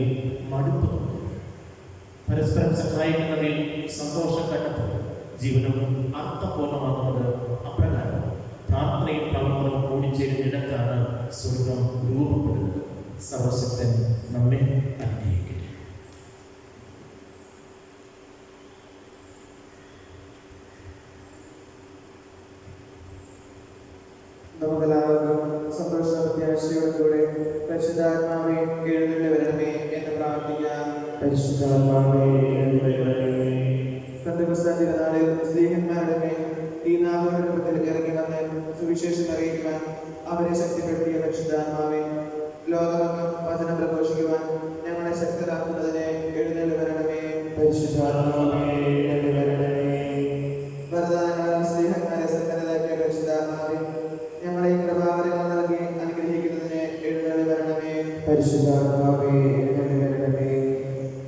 മടുപ്പ് തോന്നും, പരസ്പരം സഹായിക്കുന്നതിൽ സന്തോഷം കണ്ടെത്തും, ജീവിതം അർത്ഥപൂർണ്ണമാകുന്നത് അപ്രകാരം. പ്രാർത്ഥനയും പ്രവർത്തനവും കൂടിച്ചേരുന്നിടത്താണ് സ്വർഗം രൂപപ്പെടുന്നത്. സർവശക്തൻ നമ്മെ അനുഗ്രഹിക്കട്ടെ. നമുക്കെല്ലാവർക്കും സന്തോഷ പ്രത്യാശയോടുകൂടെ പരിശുദ്ധാത്മാവേ എഴുന്നള്ളി വരണമേ എന്ന് പ്രാർത്ഥിക്കാം. പരിശുദ്ധാത്മാവേ എഴുന്നള്ളി വരണമേ. പെന്തക്കോസ്ത് തിരുനാളിൽ സ്ലീഹന്മാരുടെ മേൽ ഈ നാമരൂപത്തിൽ ഇറങ്ങി വന്ന് സുവിശേഷം അറിയിക്കുവാൻ അവരെ ശക്തിപ്പെടുത്തിയ പരിശുദ്ധാത്മാവേ, ലോകമെങ്ങും വചനം പ്രഘോഷിക്കുവാൻ ഞങ്ങളെ ശക്തരാക്കുന്നതിനെ എഴുന്നള്ളി വരണമേ. പരിശുദ്ധാത്മാവേ എഴുന്നള്ളി വരണമേ. വരദാനങ്ങളാൽ സ്നേഹക്കാരെ സന്നദ്ധരാക്കിയ പരിശുദ്ധാത്മാവേ, ഞങ്ങളെ കൃപാവരങ്ങൾ നൽകി അനുഗ്രഹിക്കുന്നതിനെ എഴുന്നള്ളി വരണമേ. പരിശുദ്ധാത്മാവേ എഴുന്നള്ളി വരണമേ.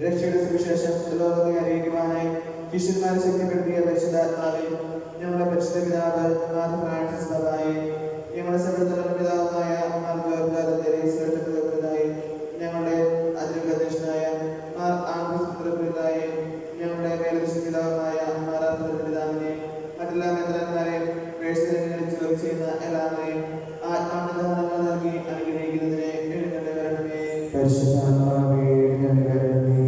രക്ഷയുടെ സുവിശേഷം ലോകത്തെ അറിയിക്കുവാനായി ശിഷ്യന്മാരെ ശക്തിപ്പെടുത്തിയ പരിശുദ്ധാത്മാവേ, ഞങ്ങളുടെ പരിശുദ്ധ പിതാവ് മാർ ഫ്രാൻസിസ് ബാബായെ, ഞങ്ങളുടെ സകലതല പിതാവുമായ മാർ ജോർജായി, ഞങ്ങളുടെ അതിരുപ്രദേശനായ മാർ ആംഗുസ്തായെ, ഞങ്ങളുടെ മേലധ്യക്ഷ പിതാവുമായ മാർ പിതാവിനെ, മറ്റെല്ലാ മേധാന്മാരെയും ജോലി ചെയ്യുന്ന എല്ലാവരെയും ആത്മാനന്ദങ്ങൾ നൽകി അനുഗ്രഹിക്കുന്നതിനെ എഴുന്നള്ളി വരണമേ. പരിശുദ്ധാത്മാവേ എഴുന്നള്ളി വരണമേ.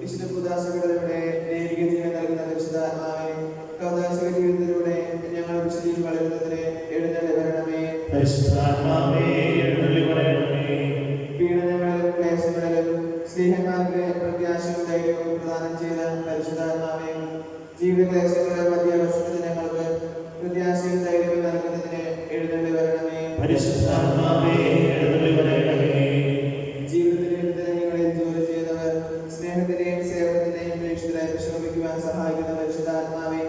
വിശുദ്ധ കൂദാശകളിലൂടെ ദൈവിക ജീവൻ നൽകുന്ന പരിശുദ്ധാത്മാവേ, കൗദാശിക ജീവിതത്തിലൂടെ ഞങ്ങൾ വിശുദ്ധിയിൽ വളരുന്നതിനെ എഴുന്നള്ളി വരണമേ. പരിശുദ്ധാത്മാവേ എഴുന്നള്ളി വരണമേ. പീഡനങ്ങളിലും ക്ലേശങ്ങളിലും സ്നേഹന്മാർക്ക് പ്രത്യാശയും ധൈര്യവും പ്രദാനം ചെയ്ത പരിശുദ്ധാത്മാവേ, ജീവിത ക്ലേശങ്ങളുടെ മധ്യവസത്തിൽ ഞങ്ങൾക്ക് പ്രത്യാശയും ധൈര്യവും നൽകുന്നതിനെ എഴുന്നള്ളി വരണമേ. പരിശുദ്ധാത്മാവേ എഴുന്നള്ളി വരണമേ. ജീവിതത്തിലെ വിതരണങ്ങളിൽ ജോലി ചെയ്തവർ സ്നേഹത്തിന്റെയും സേവനത്തിന്റെയും പ്രേക്ഷിതരായി പരിശ്രമിക്കുവാൻ സഹായിക്കുന്ന പരിശുദ്ധാത്മാവേ,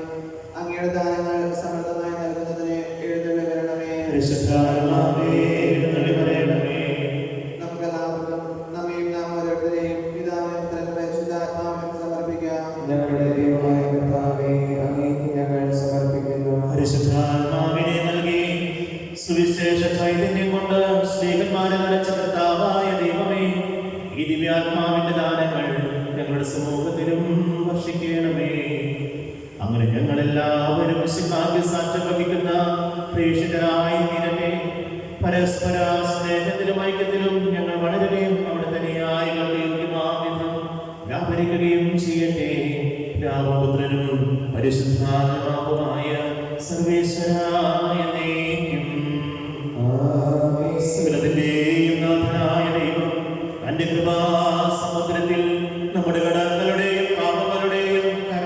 അങ്ങയുടെ ദാനങ്ങൾ സമൃദ്ധമായി നൽകുന്നതിനെ എഴുന്നള്ളി വരണമേ. പരിശുദ്ധാത്മാവേ എഴുന്നള്ളി വരണമേ. നമുക്കെല്ലാവർക്കും നമ്മയും നാം ഓരോരുത്തരെയും പിതാവിനും പുത്രനും പരിശുദ്ധാത്മാവിനും സമർപ്പിക്കാം. ഞങ്ങളുടെ ദൈവമായ കർത്താവേ, അങ്ങേക്ക് ഞങ്ങൾ സമർപ്പിക്കുന്നു. പരിശുദ്ധാത്മാവിനെ നൽകി സുവിശേഷ ചൈതന്യം കൊണ്ട് സ്നേഹന്മാരെ നിറച്ച കർത്താവായ ദൈവമേ, ഈ ദിവ്യാത്മാവിന്റെ ദാനങ്ങൾ ഞങ്ങളുടെ സമൂഹത്തിലും വർഷിക്കണമേ. അങ്ങനെ ഞങ്ങളെല്ലാവരും സാക്ഷ്യം വഹിക്കുന്ന പ്രേക്ഷിതരായി തീരട്ടെ. പരസ്പര സ്നേഹത്തിലും ഐക്യത്തിലും ഞങ്ങൾ വളരുകയും അവിടെ തന്നെയായി യോഗ്യമാവിധം വ്യാപരിക്കുകയും ചെയ്യട്ടെ. രാമപുത്രനും പരിശുദ്ധാത്മാവുമായ സർവേശ്വരായ ദൈവം, സകലത്തിന്റെയും നാഥനായ ദൈവം തന്റെ കൃപാസമുദ്രത്തിൽ നമ്മുടെ കടങ്ങളുടെയും പാപങ്ങളുടെയും കര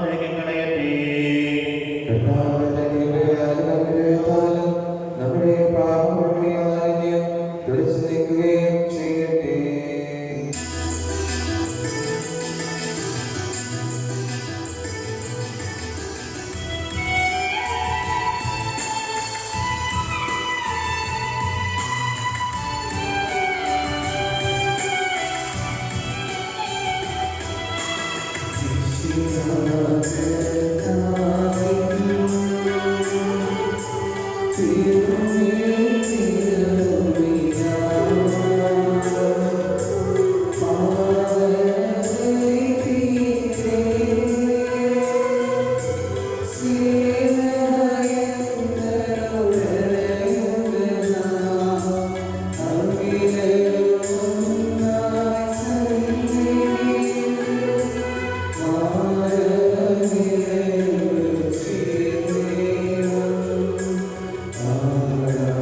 കഴുകി കളയട്ടെ. നമ്മുടെ പാപങ്ങളുടെ മാലിന്യം തുടച്ചു നീക്കുകയും ചെയ്യട്ടെ. Amen.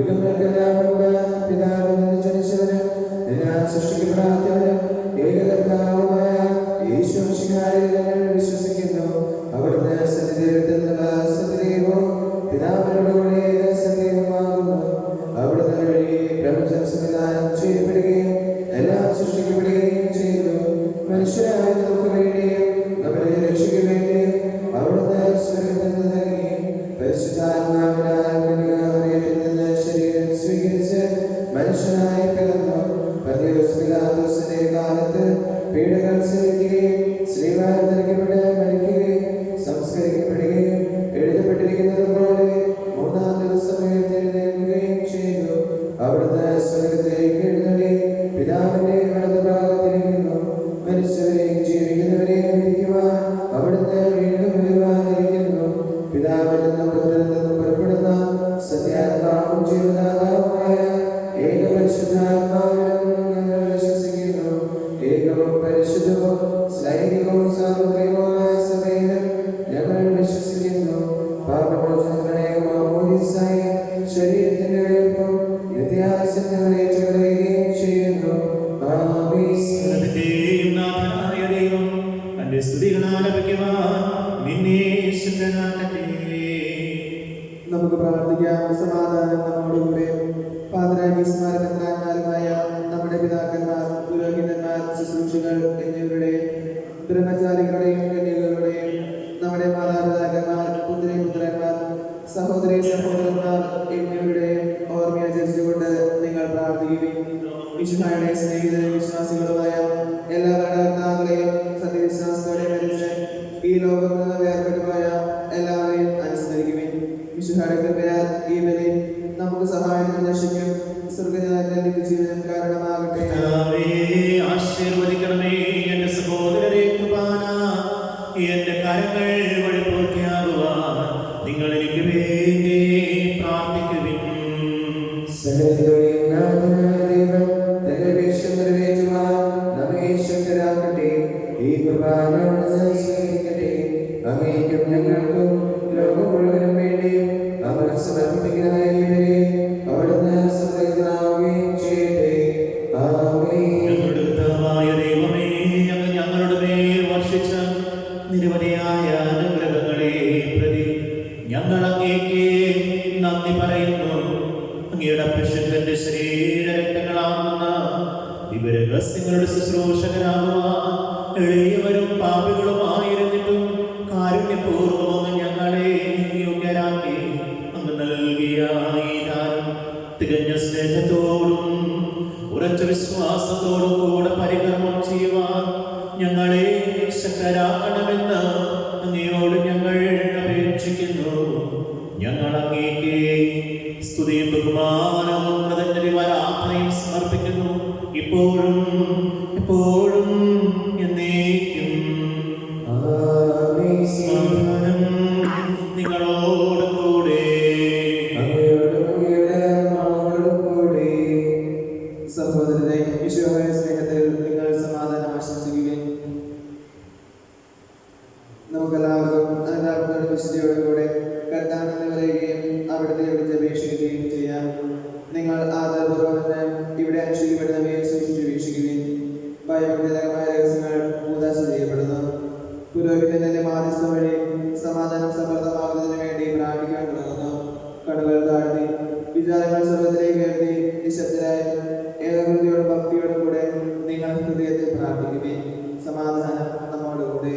യുഗങ്ങൾക്കെല്ലാം മുമ്പ് പിതാവിൽ നിന്ന് ജനിച്ചവന് എല്ലാം സൃഷ്ടിക്കപ്പെടാത്തവന് ഏകകർത്താവുമായ യേശു മിശിഹായിൽ ഞങ്ങൾ വിശ്വസിക്കുന്നു. അവിടുന്ന് സത്യദൈവത്തിനുള്ള സത്യദൈവവും പിതാവിനോടുകൂടി സത്യവുമാകുന്നു. അവിടുന്ന് വഴി പ്രപഞ്ചം സംവിധാനം ചെയ്യപ്പെടുകയും എല്ലാം സൃഷ്ടിക്കപ്പെടുകയും ചെയ്തു. മനുഷ്യരായ നമുക്ക് വേണ്ടിയും നമ്മുടെ രക്ഷയ്ക്ക് വേണ്ടിയും അവിടുന്ന് സ്വർഗ്ഗത്തിൽ നിന്ന് ഇറങ്ങി പരിശുദ്ധാത്മാവിനാൽ കന്യകാമറിയത്തിൽ നിന്ന് ശരീരം സ്വീകരിച്ച് മനുഷ്യനായി പിറന്നു. പന്തിയോസ് പിലാത്തോസിന്റെ കാലത്ത് പീഡകൾ സഹിക്കുകയും ശ്രീവാൽ തറയ്ക്കപ്പെട്ട് മരിക്കുകയും സംസ്കരിക്കപ്പെടുകയും എഴുതപ്പെട്ടിരിക്കുന്നത് പോലെ മൂന്നാം ദിവസം ഉയർത്തെഴുന്നേൽക്കുകയും ചെയ്തു. അവിടുന്ന് സ്വർഗ്ഗത്തിലേക്ക് എഴുന്നള്ളി പിതാവിന്റെ വലതുഭാഗത്തിരിക്കുന്നു. മരിച്ചവരെയും ജീവിക്കുന്നവരെയും വിധിക്കുവാൻ അവിടുന്ന് വീണ്ടും വരുവാനിരിക്കുന്നു. പിതാവിൽ നിന്നും പുത്രനിൽ നിന്നും പുറപ്പെടുന്ന സത്യാത്മാവും ജീവദാതാവുമായ ഏകപരിശുദ്ധാത്മാവിലും ഞങ്ങൾ വിശ്വസിക്കുന്നു. ഏകവും പരിശുദ്ധവും സ്ലൈംഗികവും സാർവത്രികവുമായ സഭയിലും ഞങ്ങൾ വിശ്വസിക്കുന്നു. പാപമോചനത്തിനായി ശരീരത്തിന്റെ ഉയർപ്പും വ്യത്യാസം ഞങ്ങൾ ഏറ്റുപറയുകയും ചെയ്യുന്നു. സർവ്വത്തിന്റെയും നാഥനായ ദൈവം തന്റെ സ്തുതികൾ ആലപിക്കുവാൻ നിന്നെ ശുദ്ധനാക്കട്ടെ. നമുക്ക് പ്രാർത്ഥിക്കാം. സമാധാനം നമ്മോടുകൂടെ. പാത്രാഗീസ്മാരമായ നമ്മുടെ പിതാക്കന്മാർ, പുരോഹിതന്മാർ, ശുശ്രൂഷകൾ എന്നിവരുടെ ബ്രഹ്മചാരികളുടെയും കന്യകകളുടെയും നമ്മുടെ മാതാപിതാക്കന്മാർ, പുത്രന്മാർ, സഹോദരി സഹോദരന്മാർ എന്നിവരുടെയും ഓർമ്മയാചരിച്ചുകൊണ്ട് നിങ്ങൾ പ്രാർത്ഥിക്കുകയും വിശുദ്ധയുടെ സ്നേഹിതരും വിശ്വാസികളുമായ എല്ലാ ഭരണകർത്താക്കളെയും സത്യവിശ്വാസത്തോടെ മരിച്ച് ഈ ലോകത്ത് നിന്ന് വേർപെട്ടുപോയ എല്ലാവരെയും അനുസ്മരിക്കുകയും വിശുദ്ധയുടെ കൃപയാൽ ഈ ബലി നമുക്ക് സഹായത്തിനും രക്ഷിക്കും സ്വർഗ്ഗരാജ്യത്തിലേക്ക് ജീവനും കാരണമാകട്ടെ. ആശീർവദിക്കണമേ എന്റെ സഹോദരരെ. കുർബാന എന്റെ കരങ്ങൾ വഴി പൂർത്തിയാകുവാൻ നിങ്ങൾ എനിക്ക് വേണ്ടി പ്രാർത്ഥിക്കുവിൻ. ഈ കുർബാന സ്വീകരിക്കട്ടെ. അങ്ങേക്കും ഞങ്ങൾക്കും ലോകം മുഴുവനും വേണ്ടി അവർ സമർപ്പിക്കുന്ന ഇവരെ അവിടുന്ന് സംപ്രീതനാവുകയും ചെയ്യട്ടെ. ഞങ്ങളുടെ കർത്താവായ ദൈവമേ, അങ്ങ് ഞങ്ങളുടെ മേൽ വർഷിച്ച നിരവധിയായ അനുഗ്രഹങ്ങളെ പ്രതി ഞങ്ങൾ അങ്ങേക്ക് നന്ദി പറയുന്നു. അങ്ങയുടെ പരിശുദ്ധന്റെ ശരീരരക്തങ്ങളാകുന്ന ദിവ്യരഹസ്യങ്ങളുടെ ശുശ്രൂഷകരാകുവാൻ എളിയവരും പാപികളുമായിരുന്നിട്ടും കാരുണ്യപൂർവ്വം അങ്ങ് ഞങ്ങളെ യോഗ്യരാക്കി. അങ്ങ് നൽകിയ ഈ ദാനം തികഞ്ഞ സ്നേഹത്തോടും ഉറച്ച വിശ്വാസത്തോടും കൂടെ പരികർമ്മം ചെയ്യുവാൻ ഞങ്ങളെ ശക്തരാക്കണമെന്ന് അങ്ങയോട് ഞങ്ങൾ അപേക്ഷിക്കുന്നു. ഞങ്ങൾ അങ്ങേക്ക് സ്തുതിയും ബഹുമാനവും കൃതജ്ഞതയും ആരാധനയും സമർപ്പിക്കുന്നു, ഇപ്പോഴും എപ്പോഴും എന്നേക്കും. സമാധാനം നിങ്ങളോട് കൂടെ. സഹോദരരെ, ഈശോയുടെ സ്നേഹത്തിൽ നിങ്ങൾ സമാധാനം ആശംസിക്കുകയും നമുക്കെല്ലാവർക്കും അനന്താത്മയുടെ വിശുദ്ധിയോടുകൂടെ കർത്താവിനെ പറയുകയും അവിടുത്തെ വിളിച്ച് അപേക്ഷിക്കുകയും ചെയ്യാം. നിങ്ങൾ ആദരപൂർവ്വം ഇവിടെ അനുഷ്ഠിക്കപ്പെടുന്നവയെ സൂക്ഷിച്ച് വീക്ഷിക്കുകയും ഭയഭക്തിജനകമായ രഹസ്യങ്ങൾ കൂദാശ ചെയ്യപ്പെടുന്നു. പുരോഹിതന്റെ മാധ്യസ്ഥം വഴി സമാധാനം സമൃദ്ധമാകുന്നതിന് വേണ്ടി പ്രാർത്ഥിക്കാൻ തുടങ്ങുന്നു. കണ്ണുകൾ താഴ്ത്തി വിചാരങ്ങൾ സ്വർഗത്തിലേക്ക് ഉയർത്തി നിശബ്ദരായി ഏകകൃതിയോടും ഭക്തിയോടും കൂടെ നിങ്ങൾ ഹൃദയത്തിൽ പ്രാർത്ഥിക്കുകയും സമാധാനം നമ്മോടുകൂടെ.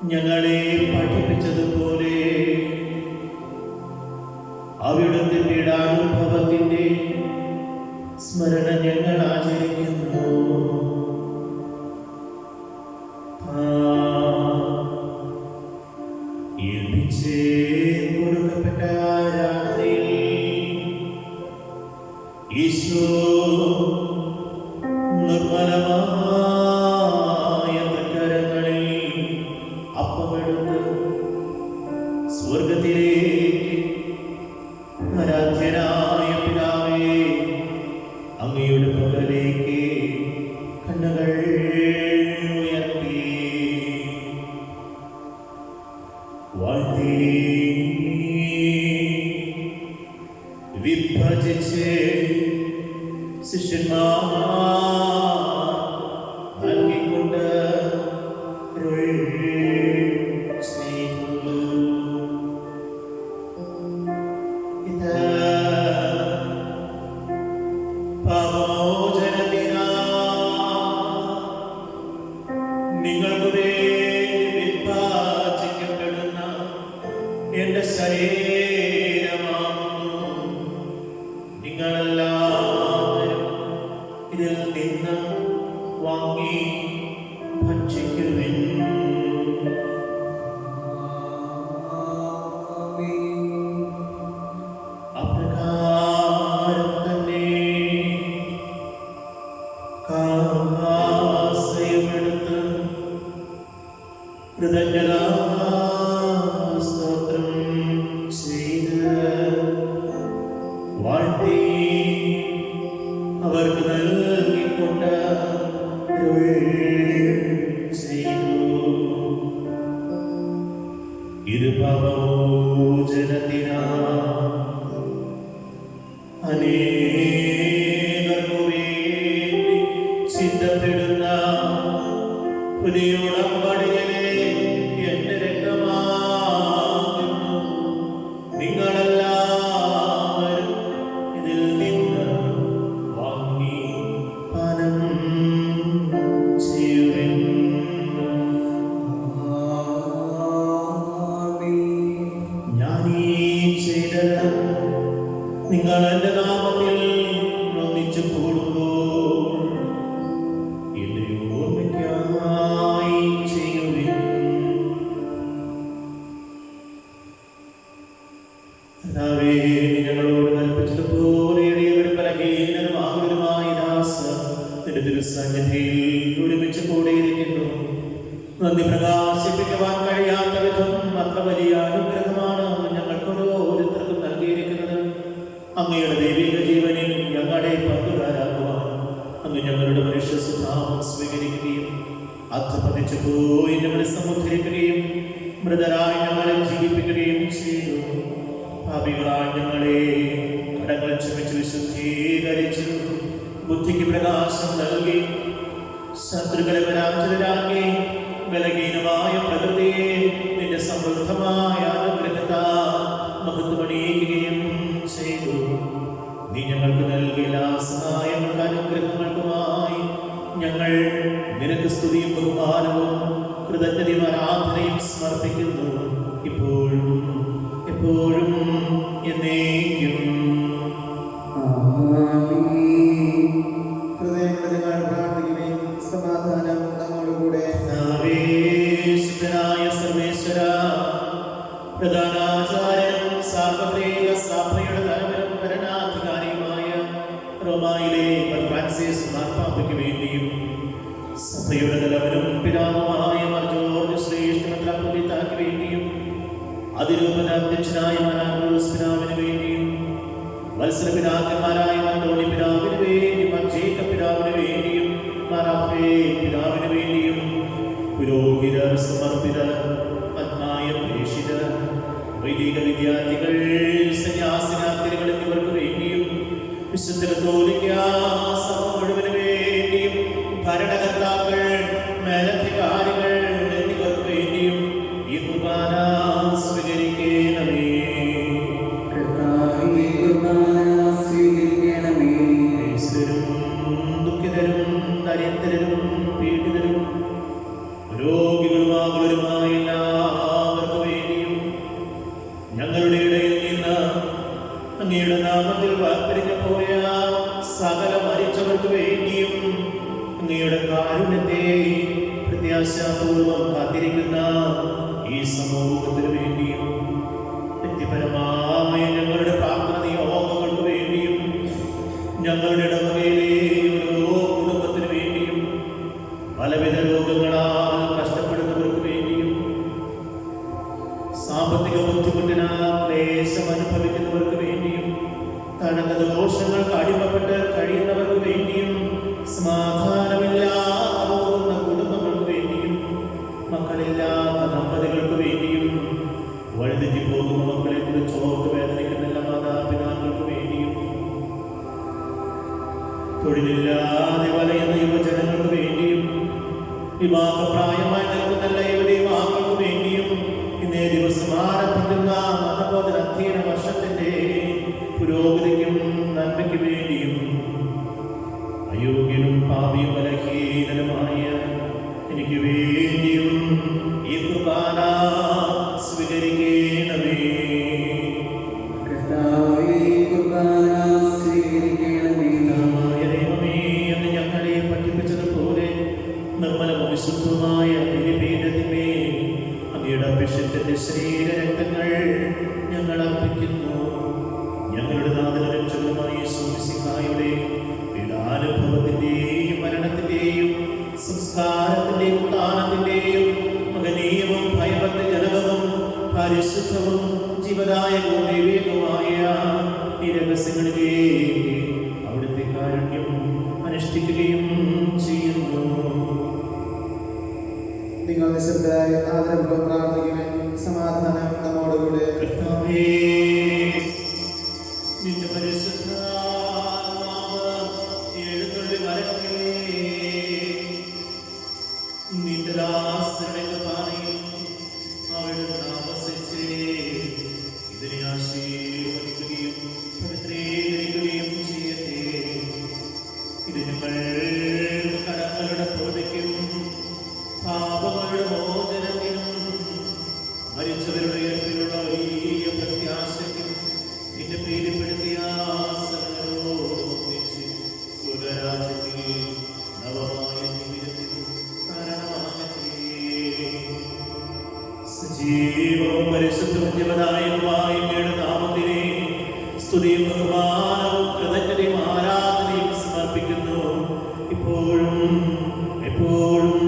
ഞങ്ങളെ പഠിപ്പിച്ചതുപോലെ അവിടുത്തെ പീഡാനുഭവത്തിന്റെ സ്മരണ ഞങ്ങൾ ആചരിക്കുന്നു. കൊടുക്കപ്പെട്ട രാത്രിയിൽ ഈശോ നിർമ്മലമായ തൃക്കരങ്ങളിൽ അപ്പമെടുത്ത് സ്വർഗത്തിലേക്ക് ആരാധ്യനായ പിതാവേ, അങ്ങയുടെ പക്കലേക്ക് കണ്ണുകൾ ഉയർത്തി വാഴ്ത്തി വിഭജിച്ച് ശിഷ്യന്മാർ നൽകിക്കൊണ്ട് നിങ്ങൾക്ക് വേണ്ടി വിഭാജിക്കപ്പെടുന്ന എന്റെ ശരീരമാകുന്നു. നിങ്ങളെല്ലാവരും ഇതിൽ നിന്ന് വാങ്ങി ഭക്ഷിക്കുവിൻ. അപ്രകാരം തന്നെ കാസയുമെടുത്ത് കൃതജ്ഞതാസ്തോത്രം ചെയ്ത് വാഴ്ത്തി അവർക്ക് നൽകിക്കൊണ്ട് ചെയ്തു. ഇത് പാപമോചനത്തിനാ അനേകർക്കു വേണ്ടി ചിന്തപ്പെടുന്ന പുതിയ ഉടമ്പടിയിലെ എന്റെ രക്തമാകുന്നു. നിങ്ങളെല്ലാവരും ഇതിൽ നിന്ന് വാങ്ങി പാനം ചെയ്യുവിൻ. ഞാനീ ചെയ്തത് നിങ്ങൾ എന്റെ നാമത്തിൽ ഒന്നിച്ചു കൂടുമ്പോൾ എന്റെ ഓർമ്മയ്ക്കായി ചെയ്യുവിൻ. കർത്താവേ, ഞങ്ങളോട് കൽപ്പിച്ചതുപോലെ എളിയവരും ബലഹീനരും ആകുലരുമായ ദാസ നിന്റെ തിരുസന്നിധിയിൽ ഒരുമിച്ച് കൂടിയിരിക്കുന്നു. നന്ദി പ്രകാശിപ്പിക്കുവാൻ കഴിയാത്ത വിധം അത്ര വലിയ അനുഗ്രഹമാണ് ഞങ്ങൾക്ക് ഓരോരുത്തർക്കും നൽകിയിരിക്കുന്നത്. അങ്ങയുടെ ദൈവിക ജീവനിൽ ഞങ്ങളെ പങ്കുകാരാക്കുവാൻ അങ്ങ് ഞങ്ങളുടെ മനുഷ്യ സ്വഭാവം സ്വീകരിക്കുകയും അധപതിച്ചു പോയി ഞങ്ങളെ സമുദ്ധരിക്കുകയും മൃതരായി ഞങ്ങളെ ജീവിപ്പിക്കുകയും ചെയ്തു. പാപികളായി ഞങ്ങളെ കടങ്ങൾ ക്ഷമിച്ച് വിശുദ്ധീകരിച്ചു. ബുദ്ധിക്ക് പ്രകാശം നൽകി ശത്രുക്കളെ പരാജിതരാക്കി ബലഹീനമായ പ്രകൃതിയെ നിന്റെ സമൃദ്ധമായ അനുഗ്രഹത്താൽ മഹത്വമണിയിക്കുകയും ചെയ്തു. നീ ഞങ്ങൾക്ക് നൽകിയ സഹായങ്ങൾക്ക് അനുഗ്രഹങ്ങൾക്കുമായി ഞങ്ങൾ നിനക്ക് സ്തുതിയും ബഹുമാനവും കൃതജ്ഞതയും ആരാധനയും സമർപ്പിക്കുന്നു. ഇപ്പോഴും എപ്പോഴും എന്നേക്കും. ഹൃദയങ്ങൾ പ്രാർത്ഥിക്കുകയും സമാധാനം നമ്മോടുകൂടെ. ശുദ്ധനായ സർവേശ്വര, പ്രധാനാചാര്യനും സാർവത്രിക സഭയുടെ തലവനും ഭരണാധികാരിയുമായ റോമായിലെ ഫ്രാൻസിസ് മാർപ്പാപ്പയ്ക്ക് വേണ്ടിയും സഭയുടെ തലവനും പിതാവുമായ മാർ ജോർജ് ശ്രേഷ്ഠ മെത്രാപ്പൊലീത്തായ്ക്ക് വേണ്ടിയും അതിരൂപത അധ്യക്ഷനായ മാർ ആൻഡ്രൂസ് പിതാവിന് വേണ്ടിയും വത്സര പിതാക്കന്മാരായ അന്തോണി പിതാവിന് വേണ്ടിയും മാർ ജേക്കബ് പിതാവിന് വേണ്ടിയും മാർ അഫേ പിതാവിന് വേണ്ടിയും പുരോഹിതർ, സമർപ്പിതർ, ആത്മായ പ്രേക്ഷിതർ, വൈദിക വിദ്യാർത്ഥികൾ, സന്യാസിനാർത്ഥികൾ എന്നിവർക്ക് വേണ്ടിയും വിശുദ്ധ കത്തോലിക്ക സഭ മുഴുവന് വേണ്ടിയും ഭരണകർത്താക്കൾ, മേലധികാരികൾ എന്നിവർക്ക് വേണ്ടിയും ഈ കുർബാന സ്വീകരിക്കണമേ. ദുഃഖിതരും ദരിദ്രരും പീഡിതരും രോഗികളുമാകുലരുമായ അങ്ങയുടെ കാരുണ്യത്തെ പ്രത്യാശാപൂർവം കാത്തിരിക്കുന്ന ഈ സമൂഹത്തിന് വേണ്ടിയും വ്യക്തിപരമായ ഞങ്ങളുടെ പ്രാർത്ഥന നിയോഗങ്ങൾക്ക് വേണ്ടിയും ഞങ്ങളുടെ ഇടവകയിലെ ഓരോ കുടുംബത്തിന് വേണ്ടിയും പലവിധ രോഗങ്ങളാൽ കഷ്ടപ്പെടുന്നവർക്ക് വേണ്ടിയും സാമ്പത്തിക ബുദ്ധിമുട്ടിനാൽ ക്ലേശം അനുഭവിക്കുന്നവർക്ക് വേണ്ടിയും തടങ്കദോഷങ്ങൾക്ക് അടിമപ്പെട്ട് കഴിയുന്നവർക്ക് വേണ്ടിയും സമാധാനമില്ലാതെ പോകുന്ന കുടുംബങ്ങൾക്ക് വേണ്ടിയും മക്കളില്ലാത്ത ദമ്പതികൾക്ക് വേണ്ടിയും വഴുതെറ്റി പോകുന്ന മക്കളെ കുറിച്ച് ഓർത്ത് വേദനിക്കുന്ന എല്ലാ മാതാപിതാക്കൾക്ക് വേണ്ടിയും തൊഴിലില്ലാതെ വലയുന്ന യുവജനങ്ങൾക്ക് വേണ്ടിയും വിവാഹപ്രായമായി നിൽക്കുന്ന എല്ലാ യുവതിയുവാക്കൾക്ക് വേണ്ടിയും ഇന്നേ ദിവസം ആരംഭിക്കുന്ന മതബോധന അധ്യയന വർഷത്തിന്റെ പുരോഗതിക്കും നന്മയ്ക്ക് വേണ്ടിയും അയോഗ്യനും പാപിയും ബലഹീനനുമായ എനിക്ക് വേണ്ടിയും ഈ കുർബാന സ്വീകരിക്കണമേ. ദൈവമേ, അങ്ങ് ഞങ്ങളെ പഠിപ്പിച്ചതുപോലെ നിർമ്മലവും വിശുദ്ധവുമായ ബലിപീഠത്തിന്മേൽ അങ്ങയുടെ അഭിഷേകത്തിന്റെ ശരീരരക്തങ്ങൾ ഞങ്ങൾ അർപ്പിക്കുന്നു. ഞങ്ങളുടെ നാഥനും രക്ഷകനുമായ യേശു മിശിഹായുടെ പീഡാനുഭവത്തിന്റെയും മരണത്തിന്റെയും സംസ്കാരത്തിന്റെയും ഉത്ഥാനത്തിന്റെയും മഹനീയവും ഭയഭക്തിജനകവും പരിശുദ്ധവും ജീവദായകവും ദൈവികവുമായ ഈ രഹസ്യങ്ങളിലേക്ക് അവിടുത്തെ കാരുണ്യം അനുഷ്ഠിക്കുകയും ചെയ്യുന്നു. നിങ്ങൾ നിശബ്ദരായി ആദരപൂർവ്വം പ്രാർത്ഥിക്കുവാൻ സമാധാനം നമ്മോടുകൂടെ. കർത്താവേ, നിന്റെ പരിശുദ്ധാത്മാവ് എഴുന്നള്ളി വരട്ടെ. നിന്റെ ദാസരുടെ പാതയിൽ അവിടുന്ന് താമസിച്ച് ഇതിനെ ആശീർവദിക്കുകയും പവിത്രീകരിക്കുകയും ചെയ്യട്ടെ. ഇത് ഞങ്ങൾ കടങ്ങളുടെ പൂർത്തിക്കും പാപങ്ങളുടെ മോചനത്തിനും മരിച്ചവരുടെ ഉയർപ്പിലുള്ള വലിയ പ്രത്യാശയ്ക്കും നിന്നെ പ്രീതിപ്പെടുത്തിയ സകലരോടൊന്നിച്ച് സുഖരാജ്യത്തിൽ നവമായ ജീവിതത്തിൽ കാരണമാകട്ടെ. സജീവവും പരിശുദ്ധവും ജീവദായകവുമായ അങ്ങയുടെ നാമത്തിനെ സ്തുതിയും ബഹുമാനവും കൃതജ്ഞതയും ആരാധനയും സമർപ്പിക്കുന്നു, ഇപ്പോഴും എപ്പോഴും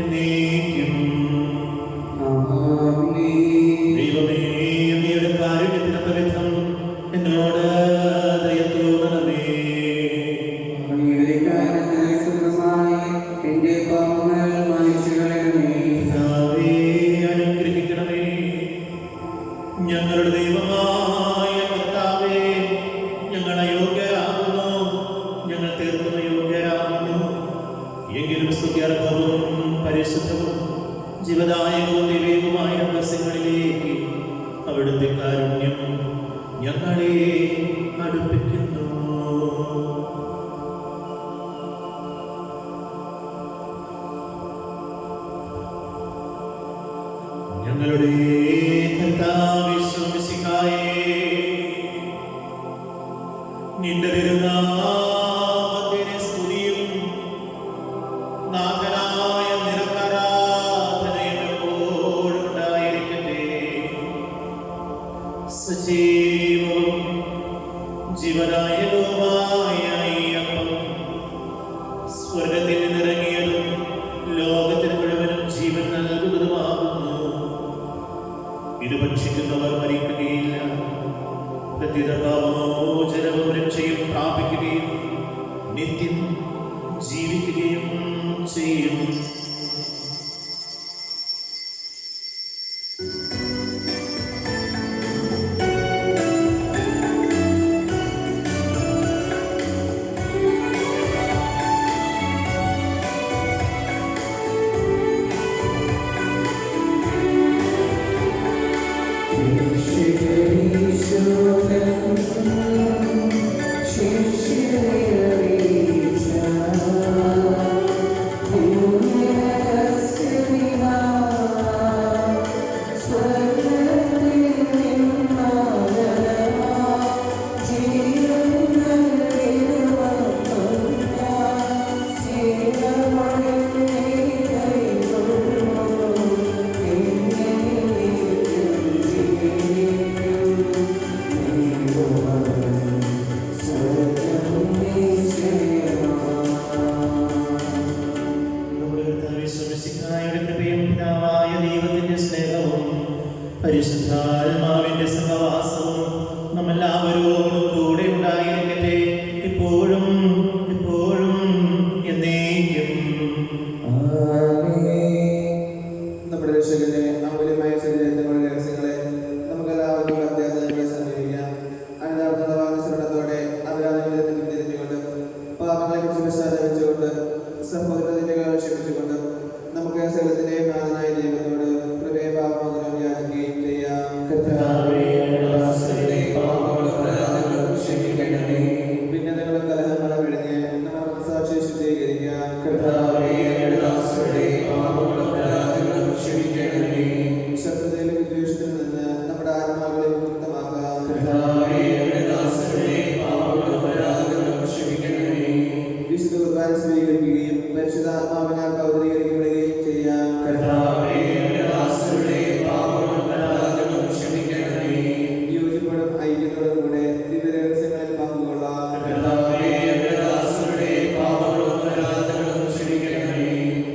എന്നേക്കും. ദൈവമേ, അങ്ങയുടെ കാരുണ്യത്തിനൊത്ത വിധം എന്നോട് ദയ തോന്നണമേ. കർത്താവേ, അനുഗ്രഹിക്കണമേ. ഞങ്ങളുടെ ദൈവമായ കർത്താവേ, ഞങ്ങൾ അയോഗ്യരാകുന്നു, ഞങ്ങൾ തീർത്തും അയോഗ്യരാകുന്നു. എങ്കിലും സ്തുത്യർഹവും പരിശുദ്ധവും ജീവദായകവും ദൈവികവുമായ രഹസ്യങ്ങളിലേക്ക് അവിടുത്തെ കാരുണ്യം ഞങ്ങളെ അടുപ്പിക്കുന്നു. ഞങ്ങളുടെ കർത്താവേ യേശു മിശിഹായേ, നിന്റെ തിരുനാമത്തിന് സ്തുതിയും നാഥനായ നിരന്തരാധനയും എപ്പോഴും ഉണ്ടായിരിക്കട്ടെ. സജീവവും ജീവദായകവുമായ ഈ അപ്പം സ്വർഗത്തിൽ നിന്നിറങ്ങിയതും ലോകത്തിന് മുഴുവനും ജീവൻ നൽകുന്നതുമാകുന്നു. ഇത് ഭക്ഷിക്കുന്നവർ മരിക്കുകയില്ല, പ്രത്യുത പാപമോചനവും രക്ഷയും പ്രാപിക്കുകയും നിത്യം ജീവിക്കുകയും ചെയ്യും. Oh ക്ഷമിച്ചുകൊണ്ടും നമുക്ക് സകലത്തിന്റെ നാഥനായ ദൈവത്തോട് കൃപയും പാപമോചനവും യാചിക്കുകയും ചെയ്യാം. ഭിന്നതകളും കലഹങ്ങളും വെടിഞ്ഞ് നമ്മുടെ മനസ്സാക്ഷി ശുദ്ധീകരിക്കാം. ശത്രുതയിലും വിദ്വേഷത്തിൽ നിന്ന് നമ്മുടെ ആത്മാക്കളെ മുക്തമാക്കാം. വിശുദ്ധ കുർബാന സ്വീകരിക്കുകയും പരിശുദ്ധാത്മാവിനാൽ പൗത്രീകരിക്കപ്പെടുകയും ചെയ്യാം. യോജിപ്പോടും ഐക്യത്തോടും കൂടെ ദിവ്യരഹസ്യങ്ങളിൽ പങ്കുകൊള്ളാം.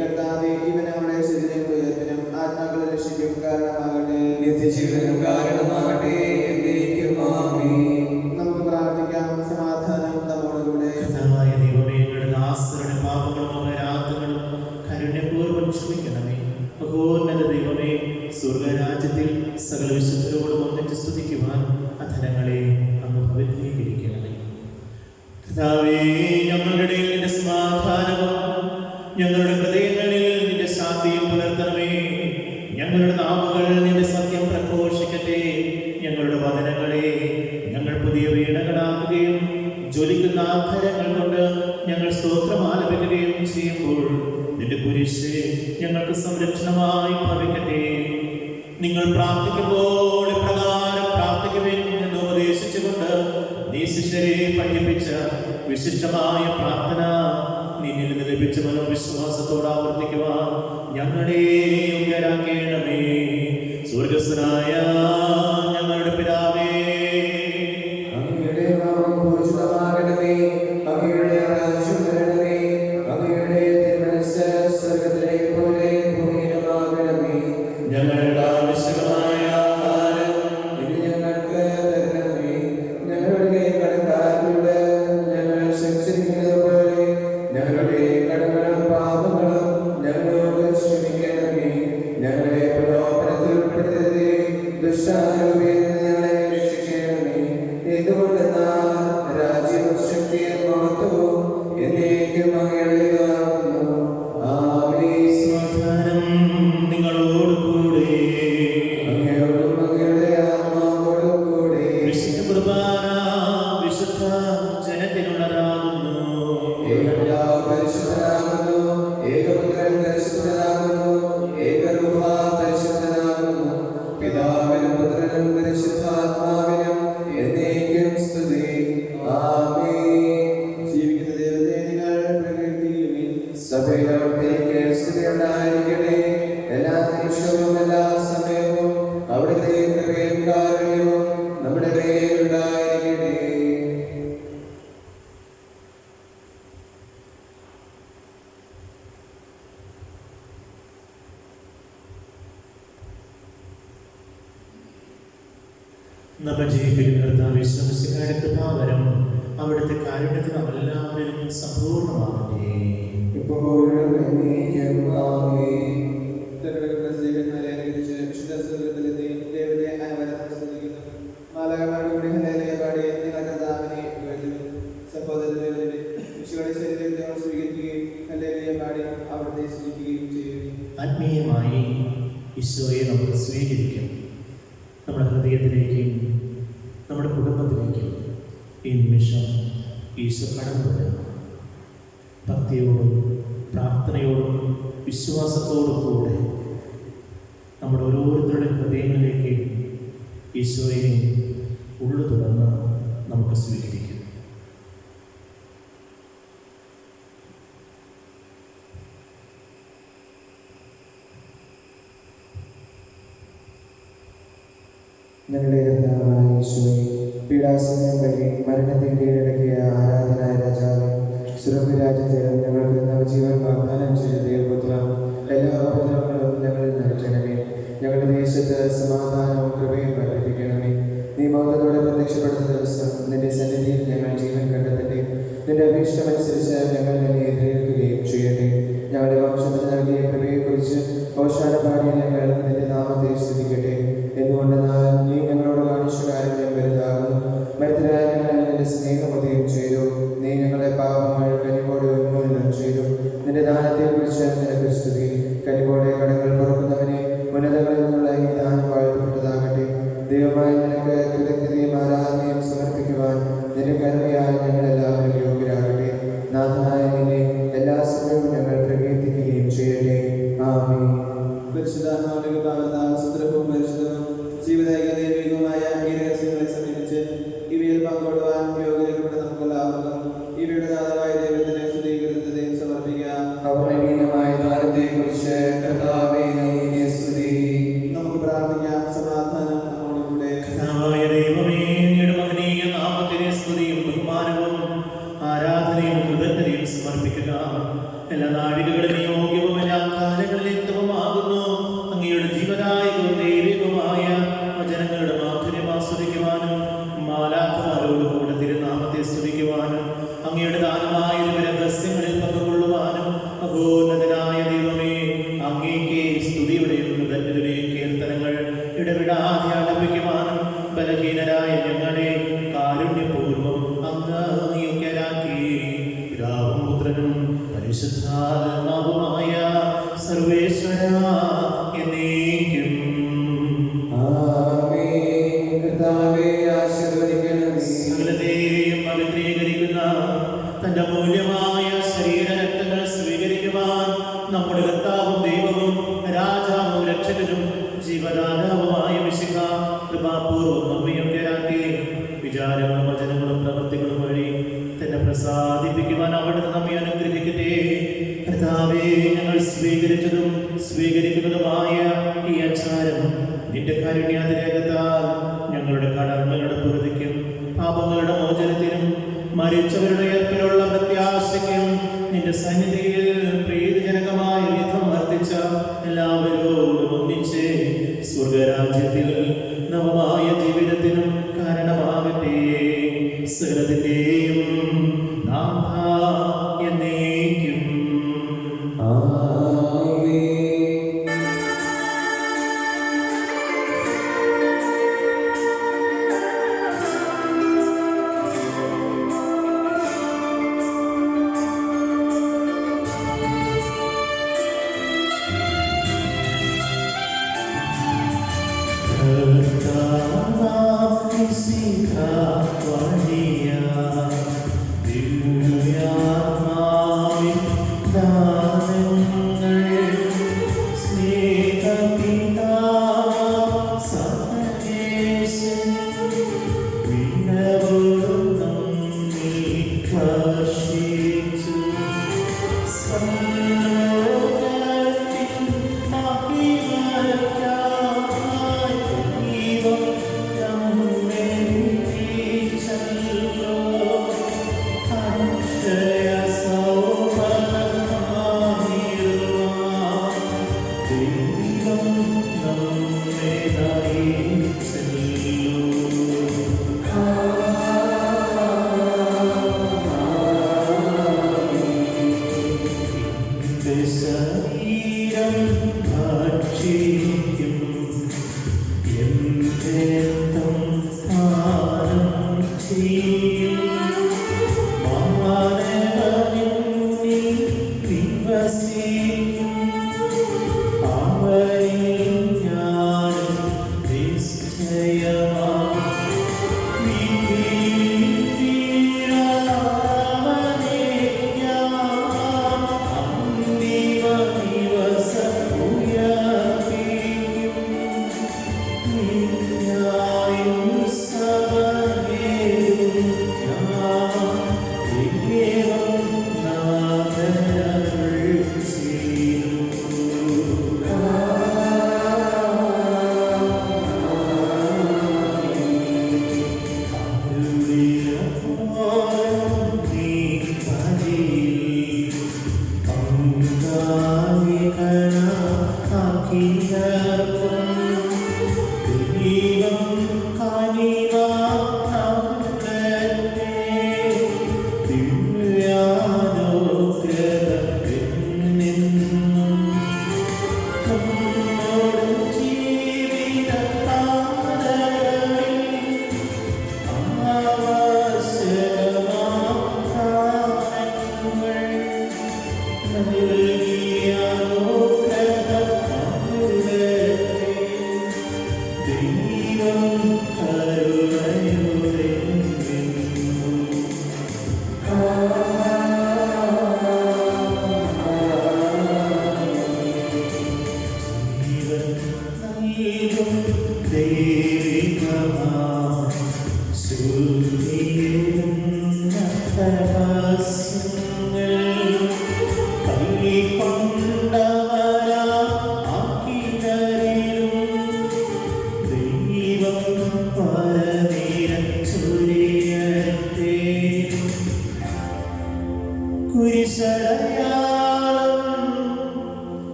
കർത്താവേ, ഇവൻ നമ്മുടെ ശരീരം ഉയർപ്പിനും ആത്മാക്കളെ രക്ഷിക്കും കാരണമാകട്ടെ. നമുക്ക് പ്രാർത്ഥിക്കാം. സമാധാനം നമ്മോടുകൂടെ. കർത്താവായ ദൈവമേ, ഞങ്ങളുടെ ദാസരുടെ പാപങ്ങളും അപരാധങ്ങളും കാരുണ്യപൂർവ്വം ക്ഷമിക്കണമേ. മഹോന്നത ദൈവമേ, സ്വർഗരാജ്യത്തിൽ സകല വിശുദ്ധരോടും ഒന്നിച്ച് സ്തുതിക്കുവാൻ അധരങ്ങളെ അങ്ങ് പവിത്രീകരിക്കണമേ. കർത്താവേ, ഞങ്ങളുടെ ഇടയിൽ നിന്റെ സമാധാനവും ഞങ്ങളുടെ ഹൃദയങ്ങളിൽ നിന്റെ ശാന്തിയും പുലർത്തണമേ. ഞങ്ങളുടെ നാവുകൾ നിന്റെ സത്യം പ്രഘോഷിക്കട്ടെ. ഞങ്ങളുടെ വചനങ്ങളെ ഞങ്ങൾ പുതിയ വീണകളാക്കുകയും ജ്വലിക്കുന്ന ആധരങ്ങൾ കൊണ്ട് ഞങ്ങൾ സ്തോത്രം ആലപിക്കുകയും ചെയ്യുമ്പോൾ നിന്റെ കുരിശ് ഞങ്ങൾക്ക് സംരക്ഷണമായി ഭവിക്കട്ടെ. നിങ്ങൾ പ്രാർത്ഥിക്കുമ്പോൾ ഇപ്രകാരം പ്രാർത്ഥിക്കുവിൻ എന്ന് ഉപദേശിച്ചുകൊണ്ട് നീ ശിഷ്യരെ പഠിപ്പിച്ച വിശിഷ്ടമായ പ്രാർത്ഥന നിന്നിൽ നിന്ന് ലഭിച്ച മനോവിശ്വാസത്തോട് ആവർത്തിക്കുവാൻ ഞങ്ങളെ യോഗ്യരാക്കേണമേ. സ്വർഗസ്ഥനായ ഞങ്ങളുടെ പിതാവേ, അങ്ങയുടെ നാമം പൂജിതമാകണമേ. അങ്ങയുടെ രാജ്യം വരണമേ. അങ്ങയുടെ തിരുമനസ്സ് സ്വർഗ്ഗത്തിലെ പോലെ ഭൂമിയിലുമാകണമേ. ഞങ്ങളുടെ ആവശ്യമായ ആഹാരം ഇന്ന് ഞങ്ങൾക്ക് തരണമേ. ഞങ്ങളുടെ കടക്കാരോട് ഞങ്ങൾ ക്ഷമിച്ചിരിക്കുന്നത് പോലെ ഞങ്ങളുടെ കടങ്ങളും പാപങ്ങളും ഞങ്ങളോട് ക്ഷമിക്കണമേ. ഞങ്ങളെ പ്രലോഭനത്തിൽ ഉൾപ്പെടുത്തരുതേ. ദുഷ്ടാരൂപിയിൽ നിന്ന് ഞങ്ങളെ രക്ഷിക്കണമേ. എന്തുകൊണ്ടെന്നാൽ രാജ്യവും ശക്തിയും മഹത്വവും എന്നേക്കും അങ്ങയുടേതാകുന്നു. ആമേൻ. സമാധാനം നിങ്ങളോടുകൂടെ. അങ്ങയോടും അങ്ങയുടെ ആത്മാവോടും കൂടെ. വിശുദ്ധ കുർബാന വിശുദ്ധ ജനത്തിനുള്ളതാകുന്നു. ഏകപിതാവ് പരിശുദ്ധനാകുന്നു. ഏകപുത്രൻ പരിശുദ്ധനാകുന്നു. ഏകരൂഹ പരിശുദ്ധനാകുന്നു. പിതാവിനും പുത്രനും പരിശുദ്ധാത്മാവിനും എന്നേക്കും സ്തുതി. ആമേൻ. ജീവിക്കുന്ന ദൈവത്തെ നിങ്ങൾ പ്രകീർത്തിക്കുവിൻ. സഭയിൽ അവിടുത്തേക്ക് സ്തുതിയുണ്ടായിരിക്കട്ടെ. എല്ലാ നിമിഷവും എല്ലാ സമയവും അവിടുത്തെ കൃപയും കാരുണ്യവും നമ്മുടെ മേലുണ്ടായിരിക്കട്ടെ. നമ്മുടെ ജീവിതത്തിൽ കർത്താവേ, വിശ്വസിക്കാരുടെ കൃപാവരം അവിടുത്തെ കാരുണ്യത്തിൽ നാം എല്ലാവരിലും സമ്പൂർണ്ണമാകട്ടെ. ഇപ്പോഴും എന്നേക്കും ആമേൻ. തങ്ങളുടെ സ്ത്രീകന്മാരെ അനുകരിച്ച് വിശുദ്ധ സ്വർഗ്ഗത്തിലെത്തി ദൈവത്തെ അനവരതം സ്തുതിക്കുന്നു. മാലാഖമാരുടെ കൂടി ഹല്ലേലൂയ പാടി നിങ്ങൾ കർത്താവിനെ പുകഴ്ത്തുവിൻ. സഹോദരരെ, വിശുദ്ധയുടെ ശരീരത്തെ നമ്മൾ സ്വീകരിക്കുകയും ഹല്ലേലൂയ പാടി അവിടുത്തെ സ്തുതിക്കുകയും ചെയ്യുവിൻ. ആത്മീയമായി ഈശോയെ നമുക്ക് സ്വീകരിക്കാം. നമ്മുടെ ഹൃദയത്തിലേക്കും നമ്മുടെ കുടുംബത്തിലേക്കും ഈ നിമിഷം ഈശോ കടന്നു വരുന്നു. ഭക്തിയോടും പ്രാർത്ഥനയോടും വിശ്വാസത്തോടും കൂടെ നമ്മുടെ ഓരോരുത്തരുടെ ഹൃദയങ്ങളിലേക്ക് ഈശോയെ ഉള്ളു തുറന്ന് നമുക്ക് സ്വീകരിക്കാം. ഞങ്ങളുടെ കർത്താവായ യേശുവേ, പീഡാസനം വഴി മരണത്തെ കീഴടക്കിയ ആരാധനായ രാജാവേ, സ്വർഗ്ഗരാജ്യത്തിൽ ഞങ്ങൾക്ക് നവജീവൻ വാഗ്ദാനം ചെയ്ത ദൈവപുത്ര, എല്ലാ ഉപദ്രവങ്ങളും ഞങ്ങളിൽ നൽകണമേ. ഞങ്ങളുടെ ദേശത്ത് സമാധാനവും കൃപയും വർദ്ധിപ്പിക്കണമേ. നീ മൗനത്തോടെ പ്രത്യക്ഷപ്പെടുന്ന ദിവസം നിന്റെ സന്നിധിയിൽ ഞങ്ങൾ ജീവൻ കണ്ടെത്തട്ടെ. നിന്റെ അഭീഷ്ടമനുസരിച്ച് ഞങ്ങൾ നിന്നെ എതിരേൽക്കുകയും ചെയ്യട്ടെ. ഞങ്ങളുടെ വംശത്തിന് നൽകിയ കൃപയെക്കുറിച്ച് ഓശാന പാടിയ ഞങ്ങൾ നിന്റെ നാമത്തെ സ്തുതിക്കട്ടെ. എന്തുകൊണ്ടെന്നാൽ നീ ഞങ്ങളോട് കാണിച്ച കാര്യം വലുതാകുന്നു. മരുത്തരായ ഞങ്ങൾ നിന്റെ സ്നേഹമുദയം ചെയ്തു. നീ ഞങ്ങളുടെ പാപങ്ങൾ കനിവോട് ഉന്മൂലനം ചെയ്തു. നിന്റെ ദാനത്തെക്കുറിച്ച് മാനവീയമായ ദാനത്തെക്കുറിച്ച് കർത്താവേ അങ്ങേക്ക് സ്തുതി. നമുക്ക് പ്രാർത്ഥിക്കാം. സമാധാനം നമ്മോടുകൂടെ. കർത്താവായ ദൈവമേ, അങ്ങയുടെ മഹനീയ നാമത്തിന് സ്തുതിയും ബഹുമാനവും ആരാധനയും കൃതജ്ഞതയും സമർപ്പിക്കുക. എല്ലാ നാഴികകളിലും യോഗ്യവും എല്ലാ കാലങ്ങളിലും യുക്തവുമാകുന്നു. അങ്ങയുടെ ജീവനായകവും ദൈവികവുമായ വചനങ്ങളുടെ മാധുര്യം ആസ്വദിക്കുവാനും മാലാഖമാരോട് കൂടെ തിരുനാമത്തെ സ്തുതിക്കുവാനും അങ്ങയുടെ ദാനമായ രഹസ്യങ്ങളിൽ പങ്കുകൊള്ളുവാനും അഗോന്നതനായ ദൈവമേ, അങ്ങേക്ക് സ്തുതിയുടെയും കൃതജ്ഞതയുടെയും കീർത്തനങ്ങൾ ഇടവിടാതെ ആലപിക്കുവാനും ബലഹീനരായ ഞങ്ങളെ കാരുണ്യപൂർവ്വം അങ്ങ് യോഗ്യരാക്കി. പിതാവും പുത്രനും പരിശുദ്ധാത്മാവുമായ സർവേശ്വരാ എന്നേക്കും ആമേൻ. കർത്താവേ ആശീർവദിക്കണമേ. സകലത്തെയും പവിത്രീകരിക്കുന്ന തന്റെ മൂല്യമായ ശരീരരക്തങ്ങൾ സ്വീകരിക്കുവാൻ നമ്മുടെ കർത്താവും ദൈവവും രാജാവും രക്ഷകനും ജീവദാതാവുമായ മിശിഹ കൃപാപൂർവ്വം നമ്മയൊക്കെയാക്കി. വിചാരങ്ങളും വചനങ്ങളും പ്രവൃത്തികളും വഴി തന്നെ പ്രസാദിപ്പിക്കുവാൻ അവിടുന്ന് നമ്മെ അനുഗ്രഹിക്കട്ടെ. കർത്താവേ, ഞങ്ങൾ സ്വീകരിച്ചതും സ്വീകരിക്കുന്നതുമായ ഈ ആചാരം നിന്റെ കാരുണ്യാതിരേകത്താൽ ഞങ്ങളുടെ കടങ്ങളുടെ പൊറുതിക്കും പാപങ്ങളുടെ മോചനത്തിനും മരിച്ചവരുടെ ഉയർപ്പിലുള്ള പ്രത്യാശയ്ക്കും നിന്റെ സന്നിധിയിൽ പ്രീതിജനകമായ വിധം വർദ്ധിച്ച എല്ലാവരോടും ഒന്നിച്ച് സ്വർഗരാജ്യത്തിൽ നവമായ ജീവിതത്തിനും കാരണമാകട്ടെ. സകലത്തിന്റെയും നാഥ എന്നേക്കും ആമേൻ.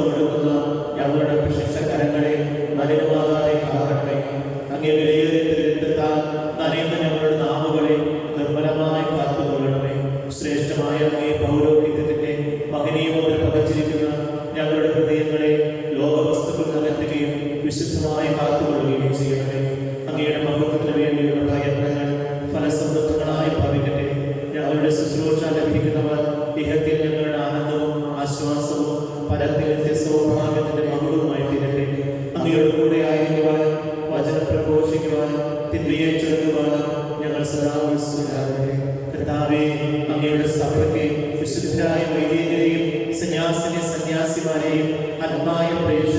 ശബ്ദമൊഴുക്കുന്ന ഞങ്ങളുടെ പ്രശംസകരങ്ങളെ മലിനമാകാതെ കാക്കണമേ. അങ്ങേ വിലയേറിയതിലെത്താൻ നനയുന്ന ഞങ്ങളുടെ നാവുകളെ നിർമ്മലമായി കാത്തുകൊള്ളണമേ. ശ്രേഷ്ഠമായ അങ്ങേ പൗരോഹിത്യത്തിന്റെ മഹനീയമോട് പകച്ചിരിക്കുന്ന ഞങ്ങളുടെ ഹൃദയങ്ങളെ ലോകവസ്തുക്കൾ നികത്തുകയും വിശുദ്ധമായി കാത്തുകൊള്ളുകയും ചെയ്യണമേ. അങ്ങയുടെ മഹത്വത്തിന് വേണ്ടിയുള്ള പ്രയത്നങ്ങൾ ഫലസമൃദ്ധങ്ങളായി ഭവിക്കട്ടെ. ഞങ്ങളുടെ ശുശ്രൂഷ ലഭിക്കുന്നവർ ഇഹത്തിൽ ഞങ്ങളുടെ ആനന്ദവും ആശ്വാസവും പരത്തിൽ സൗഭാഗ്യത്തിന്റെ മകുടവുമായി തീരട്ടെ. അങ്ങയുടെ കൂടെ ആയിരിക്കുവാനും വചനം പ്രഘോഷിക്കുവാനും തിന്മയെ ചെറുക്കുവാനും ഞങ്ങൾ സദാ ഉത്സുകരാകട്ടെ. കർത്താവേ, അങ്ങയുടെ സഭയ്ക്ക് വിശുദ്ധരായ വൈദികരെയും സന്യാസിമാരെയും ആത്മായ പ്രേക്ഷ